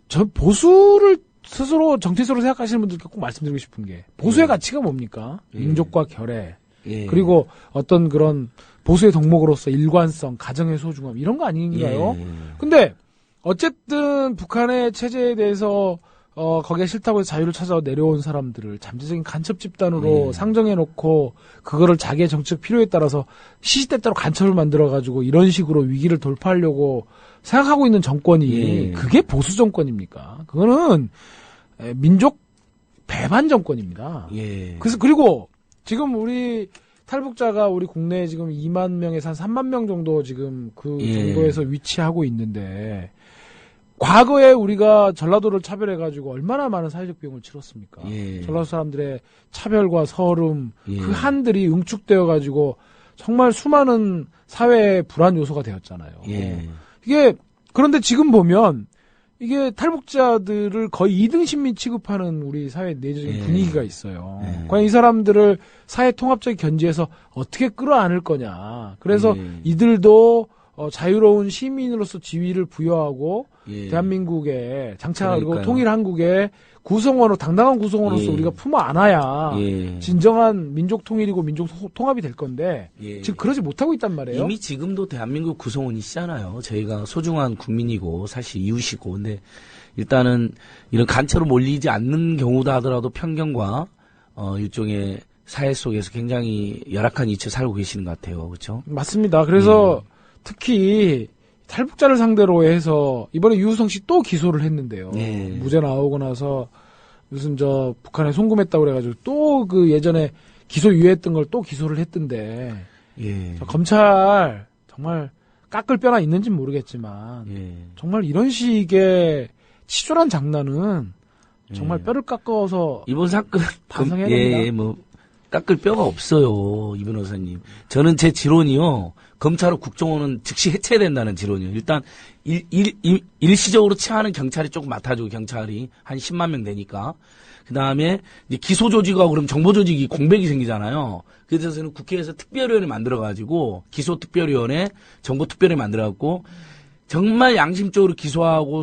저 보수를 스스로 정체성으로 생각하시는 분들께 꼭 말씀드리고 싶은 게 보수의 가치가 뭡니까? 민족과 결의 예. 그리고 어떤 그런 보수의 덕목으로서 일관성, 가정의 소중함 이런 거 아닌가요? 예. 근데 어쨌든 북한의 체제에 대해서 거기에 싫다고 해서 자유를 찾아 내려온 사람들을 잠재적인 간첩 집단으로 상정해놓고 그거를 자기의 정치적 필요에 따라서 시시때때로 간첩을 만들어가지고 이런 식으로 위기를 돌파하려고 생각하고 있는 정권이 그게 보수 정권입니까? 그거는 민족 배반 정권입니다. 예. 그래서 그리고 지금 우리 탈북자가 우리 국내에 지금 2만 명에서 한 3만 명 정도 지금 그 정도에서 위치하고 있는데 과거에 우리가 전라도를 차별해가지고 얼마나 많은 사회적 비용을 치렀습니까? 전라도 사람들의 차별과 서름, 그 한들이 응축되어가지고 정말 수많은 사회의 불안 요소가 되었잖아요. 이게 그런데 지금 보면 이게 탈북자들을 거의 2등 신민 취급하는 우리 사회 내재적인 분위기가 있어요. 과연 이 사람들을 사회 통합적 견지에서 어떻게 끌어안을 거냐. 그래서 이들도 자유로운 시민으로서 지위를 부여하고 대한민국에 장차하고 통일 한국의 구성원으로 당당한 구성원으로서 우리가 품어 안아야 진정한 민족 통일이고 민족 통합이 될 건데 지금 그러지 못하고 있단 말이에요. 이미 지금도 대한민국 구성원이시잖아요. 저희가 소중한 국민이고 사실 이웃이고 근데 일단은 이런 간첩으로 몰리지 않는 경우다 하더라도 편견과 일종의 사회 속에서 굉장히 열악한 위치에 살고 계시는 것 같아요. 그렇죠? 맞습니다. 그래서 특히 탈북자를 상대로 해서 이번에 유우성 씨 또 기소를 했는데요. 무죄 나오고 나서 무슨 북한에 송금했다고 그래가지고 또 그 예전에 기소 유예했던 걸 또 기소를 했던데 검찰 정말 깎을 뼈나 있는지는 모르겠지만 정말 이런 식의 치졸한 장난은 정말 뼈를 깎아서 이번 사건 반성해야 됩니다. 뭐 깎을 뼈가 없어요, 이 변호사님. 저는 제 지론이요. 검찰과 국정원은 즉시 해체된다는 지론이에요. 일단 일시적으로 치하는 경찰이 조금 맡아주고 경찰이 한 10만 명 되니까. 그 다음에 이제 기소 조직하고 그럼 정보 조직이 공백이 생기잖아요. 그래서는 국회에서 특별위원회 만들어가지고 기소 특별위원회, 정보 특별위원회 만들어갖고 정말 양심적으로 기소하고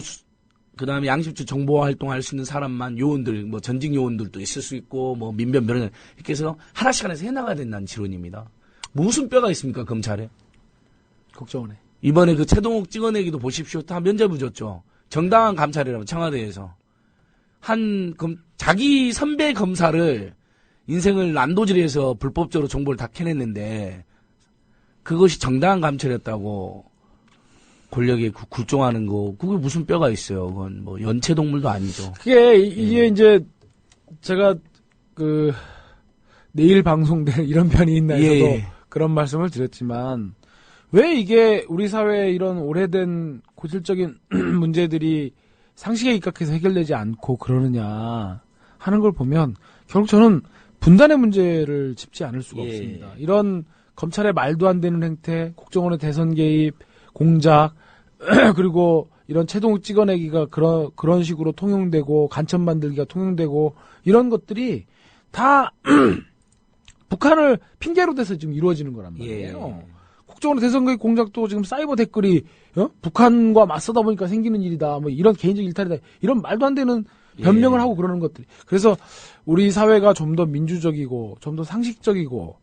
그 다음에 양심적 정보 활동할 수 있는 사람만 요원들, 뭐 전직 요원들도 있을 수 있고 뭐 민변 변호사 이렇게 해서 하나씩 해나가야 된다는 지론입니다. 무슨 뼈가 있습니까 검찰에? 국정원에. 이번에 그 최동욱 찍어내기도 보십시오. 다 면죄부 줬죠. 정당한 감찰이라고 청와대에서. 자기 선배 검사를 인생을 난도질해서 불법적으로 정보를 다 캐냈는데 그것이 정당한 감찰이었다고 권력에 굴종하는 거, 그게 무슨 뼈가 있어요. 그건 뭐 연체동물도 아니죠. 이게 이제 제가 내일 방송될 이런 편이 있나 해서도 그런 말씀을 드렸지만 왜 이게 우리 사회에 이런 오래된 고질적인 문제들이 상식에 입각해서 해결되지 않고 그러느냐 하는 걸 보면 결국 저는 분단의 문제를 짚지 않을 수가 없습니다. 이런 검찰의 말도 안 되는 행태, 국정원의 대선 개입, 공작, 그리고 이런 최동욱 찍어내기가 그런 식으로 통용되고 간첩 만들기가 통용되고 이런 것들이 다 북한을 핑계로 대서 지금 이루어지는 거란 말이에요. 국정원의 대선 개입 공작도 지금 사이버 댓글이 북한과 맞서다 보니까 생기는 일이다. 뭐 이런 개인적 일탈이다. 이런 말도 안 되는 변명을 하고 그러는 것들이. 그래서 우리 사회가 좀 더 민주적이고 좀 더 상식적이고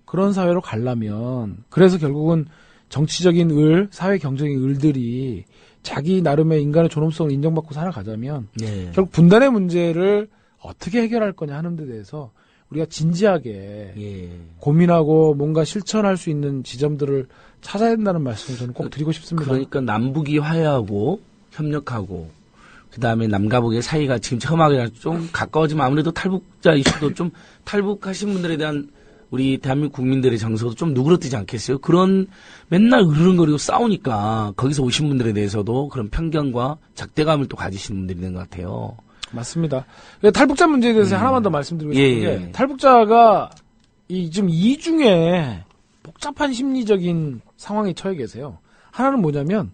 그런 사회로 가려면 그래서 결국은 정치적인 을, 사회 경쟁의 을들이 자기 나름의 인간의 존엄성을 인정받고 살아가자면 예. 결국 분단의 문제를 어떻게 해결할 거냐 하는 데 대해서 우리가 진지하게 예. 고민하고 뭔가 실천할 수 있는 지점들을 찾아야 된다는 말씀을 저는 꼭 드리고 싶습니다. 그러니까 남북이 화해하고 협력하고 그다음에 남과 북의 사이가 지금 험하게 좀 가까워지면 아무래도 탈북자 이슈도 좀 탈북하신 분들에 대한 우리 대한민국 국민들의 정서도 좀 누그러뜨지 않겠어요? 그런 맨날 으르렁거리고 싸우니까 거기서 오신 분들에 대해서도 그런 편견과 적대감을 또 가지시는 분들이 있는 것 같아요. 맞습니다. 탈북자 문제에 대해서 하나만 더 말씀드리고 싶은 예, 게 예. 탈북자가 지금 이 중에 복잡한 심리적인 상황에 처해 계세요. 하나는 뭐냐면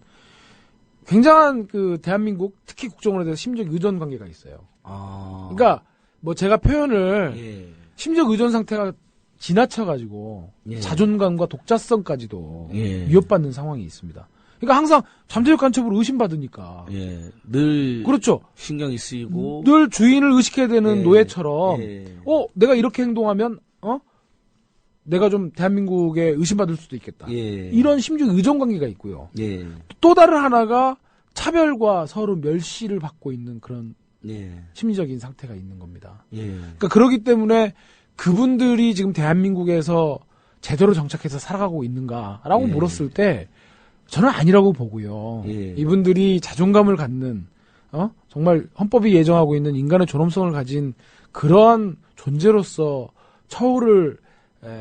굉장한 그 대한민국 특히 국정원에 대해서 심적 의존 관계가 있어요. 그러니까 뭐 제가 표현을 예. 심적 의존 상태가 지나쳐가지고 예. 자존감과 독자성까지도 예. 위협받는 상황이 있습니다. 그러니까 항상 잠재적 간첩으로 의심받으니까. 예. 늘 그렇죠. 신경이 쓰이고 늘 주인을 의식해야 되는 예. 노예처럼 예. 내가 이렇게 행동하면 내가 좀 대한민국에 의심받을 수도 있겠다. 예. 이런 심적 의존 관계가 있고요. 예. 또 다른 하나가 차별과 서로 멸시를 받고 있는 그런 예. 심리적인 상태가 있는 겁니다. 예. 그러니까 그렇기 때문에 그분들이 지금 대한민국에서 제대로 정착해서 살아가고 있는가라고 예. 물었을 때 저는 아니라고 보고요. 예. 이분들이 자존감을 갖는 정말 헌법이 예정하고 있는 인간의 존엄성을 가진 그러한 존재로서 처우를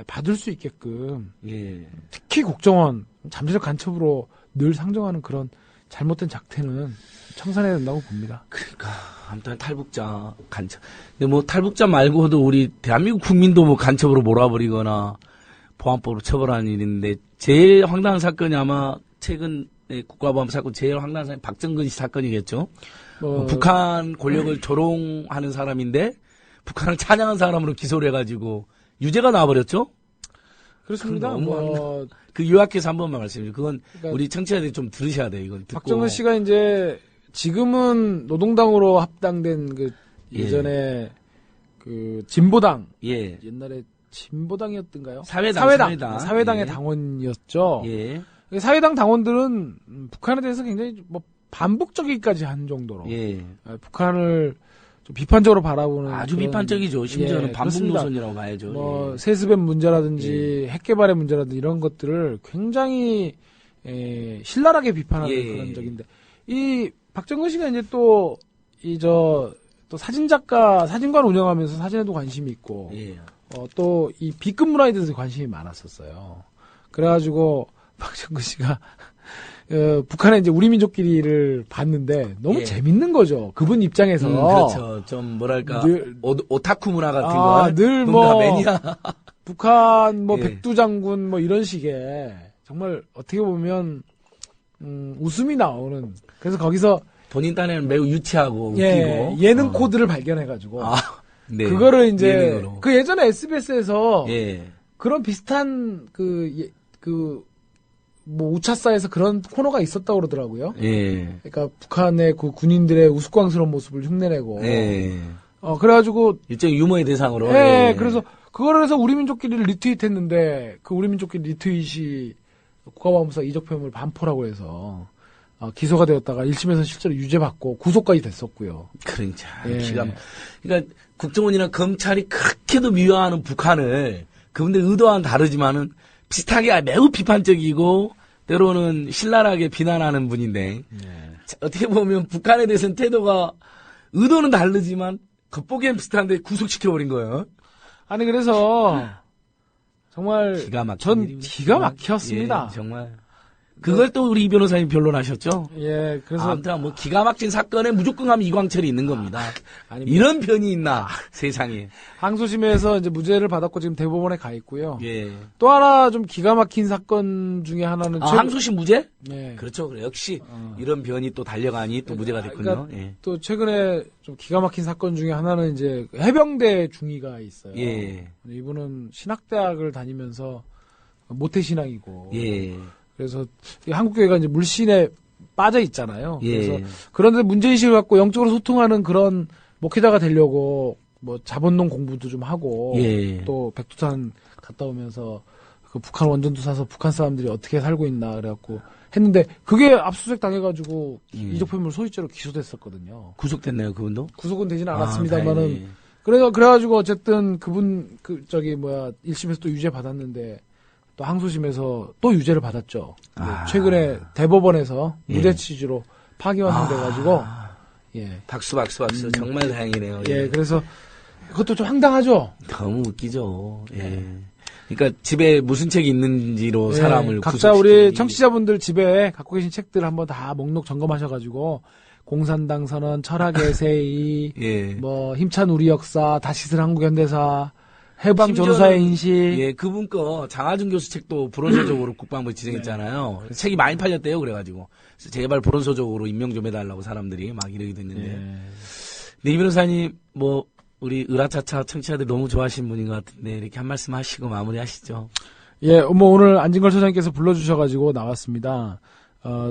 받을 수 있게끔 예. 특히 국정원 잠재적 간첩으로 늘 상정하는 그런 잘못된 작태는 청산해야 된다고 봅니다. 그러니까 아무튼 탈북자 간첩. 근데 뭐 탈북자 말고도 우리 대한민국 국민도 뭐 간첩으로 몰아버리거나 보안법으로 처벌하는 일인데 제일 황당한 사건이 아마 최근 국가보안 사건 제일 황당한 사건이 박정근 씨 사건이겠죠. 북한 권력을 조롱하는 사람인데 북한을 찬양한 사람으로 기소를 해가지고 유죄가 나와버렸죠. 그렇습니다. 그 요약해서 한 번만 말씀해주세요. 그건 그러니까 우리 청취자들이 좀 들으셔야 돼요. 이걸 듣고. 박정근 씨가 이제 지금은 노동당으로 합당된 그 예전에 그 진보당 예. 옛날에 진보당이었던가요? 사회당. 사회당의 예. 당원이었죠. 예. 사회당 당원들은 북한에 대해서 굉장히 뭐 반복적이기까지 한 정도로 예. 북한을 좀 비판적으로 바라보는 아주 그런, 비판적이죠. 심지어는 예, 반북 그렇습니다. 노선이라고 봐야죠. 뭐 예. 세습의 문제라든지 핵 개발의 문제라든지 이런 것들을 굉장히 신랄하게 비판하는 예. 그런 적인데 이 박정근 씨가 이제 또 사진작가 사진관 운영하면서 사진에도 관심이 있고 예. 또 이 비급 문화에 대해서 관심이 많았었어요. 그래가지고 박정근 씨가 북한에 이제 우리 민족끼리를 봤는데 너무 예. 재밌는 거죠. 그분 입장에서. 그렇죠. 좀 뭐랄까 늘- 오타쿠 문화 같은 거. 늘 뭔가 뭐 매니아. 북한 뭐 예. 백두장군 뭐 이런 식의 정말 어떻게 보면 웃음이 나오는 그래서 거기서 본인 딴에는 매우 유치하고 예, 웃기고. 예능 코드를 발견해가지고 네. 그거를 이제 예능으로. 그 예전에 SBS에서 예. 그런 비슷한 뭐 우차사에서 그런 코너가 있었다고 그러더라고요. 예. 그러니까 북한의 그 군인들의 우스꽝스러운 모습을 흉내내고. 예. 그래가지고 일종의 유머의 대상으로. 예, 그래서 그거를 해서 우리 민족끼리를 리트윗했는데 그 우리 민족끼리 리트윗이 국가보안법상 이적표현을 반포라고 해서 기소가 되었다가 1심에서 실제로 유죄받고 구속까지 됐었고요. 그러니까 예. 그러니까 국정원이나 검찰이 그렇게도 미워하는 북한을 그분들 의도와는 다르지만은 비슷하게 매우 비판적이고 때로는 신랄하게 비난하는 분인데 어떻게 보면 북한에 대해서는 태도가 의도는 다르지만 겉보기엔 비슷한데 구속시켜버린 거예요. 아니 그래서 정말 기가 막힌 전 일입니다. 기가 막혔습니다. 예, 정말. 그걸 또 우리 이 변호사님 변론하셨죠? 예, 그래서 아무튼 뭐 기가 막힌 사건에 무조건 하면 이광철이 있는 겁니다. 아닙니다. 이런 변이 있나 세상에. 항소심에서 이제 무죄를 받았고 지금 대법원에 가 있고요. 예. 또 하나 좀 기가 막힌 사건 중에 하나는 항소심 무죄? 네. 그렇죠. 그래. 역시 이런 변이 또 달려가니 또 무죄가 됐군요. 그러니까 예. 또 최근에 좀 기가 막힌 사건 중에 하나는 이제 해병대 중위가 있어요. 예. 이분은 신학대학을 다니면서 모태신앙이고. 예. 그래서 이 한국교회가 이제 물신에 빠져 있잖아요. 예. 그래서 그런데 문제의식을 갖고 영적으로 소통하는 그런 목회자가 되려고 뭐 자본론 공부도 좀 하고 예. 또 백두산 갔다 오면서 그 북한 원전도 사서 북한 사람들이 어떻게 살고 있나 그래갖고 했는데 그게 압수수색 당해가지고 이적폐물 소유죄로 기소됐었거든요. 구속됐나요, 그분도? 구속은 되지는 아, 않았습니다만은 다행이네. 그래가지고 어쨌든 그분 1심에서 또 유죄 받았는데 또 항소심에서 또 유죄를 받았죠. 최근에 대법원에서 무죄 취지로 파기환송돼가지고 예. 박수. 정말 다행이네요. 예, 그래서 그것도 좀 황당하죠. 너무 웃기죠. 예. 그러니까 집에 무슨 책이 있는지로 예, 사람을 각자 구속시키는 우리 청취자분들 집에 갖고 계신 책들 한번 다 목록 점검하셔가지고 공산당 선언, 철학의 세이, 예. 뭐 힘찬 우리 역사, 다시슬 한국 현대사, 해방 심지어는, 전후사의 인식. 예, 그분 거 장하준 교수 책도 불원서적으로 국방부에 지정했잖아요. 책이 많이 팔렸대요. 그래가지고 그래서 제발 불원서적으로 임명 좀 해달라고 사람들이 막 이러기도 했는데. 네, 이 변호사님 뭐 우리 으라차차 청취자들 너무 좋아하시는 분인 것 같은데 이렇게 한 말씀 하시고 마무리하시죠. 예, 뭐 오늘 안진걸 소장님께서 불러주셔가지고 나왔습니다.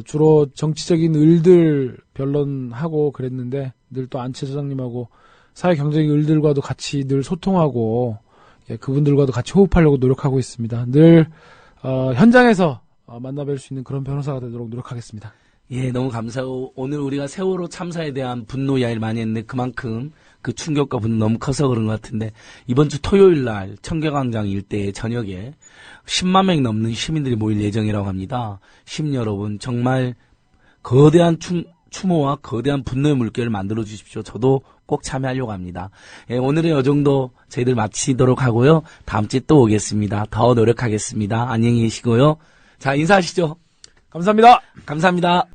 주로 정치적인 을들 변론하고 그랬는데 늘 또 안채 소장님하고 사회 경제적 을들과도 같이 늘 소통하고 예, 그분들과도 같이 호흡하려고 노력하고 있습니다. 늘 현장에서 만나뵐 수 있는 그런 변호사가 되도록 노력하겠습니다. 예, 너무 감사하고 오늘 우리가 세월호 참사에 대한 분노 이야기를 많이 했는데 그만큼 그 충격과 분노 너무 커서 그런 것 같은데 이번 주 토요일 날 청계광장 일대에 저녁에 10만 명이 넘는 시민들이 모일 예정이라고 합니다. 시민 여러분 정말 거대한 추모와 거대한 분노의 물결을 만들어 주십시오. 저도 꼭 참여하려고 합니다. 예, 오늘은 이 정도 저희들 마치도록 하고요. 다음 주에 또 오겠습니다. 더 노력하겠습니다. 안녕히 계시고요. 자, 인사하시죠. 감사합니다. 감사합니다.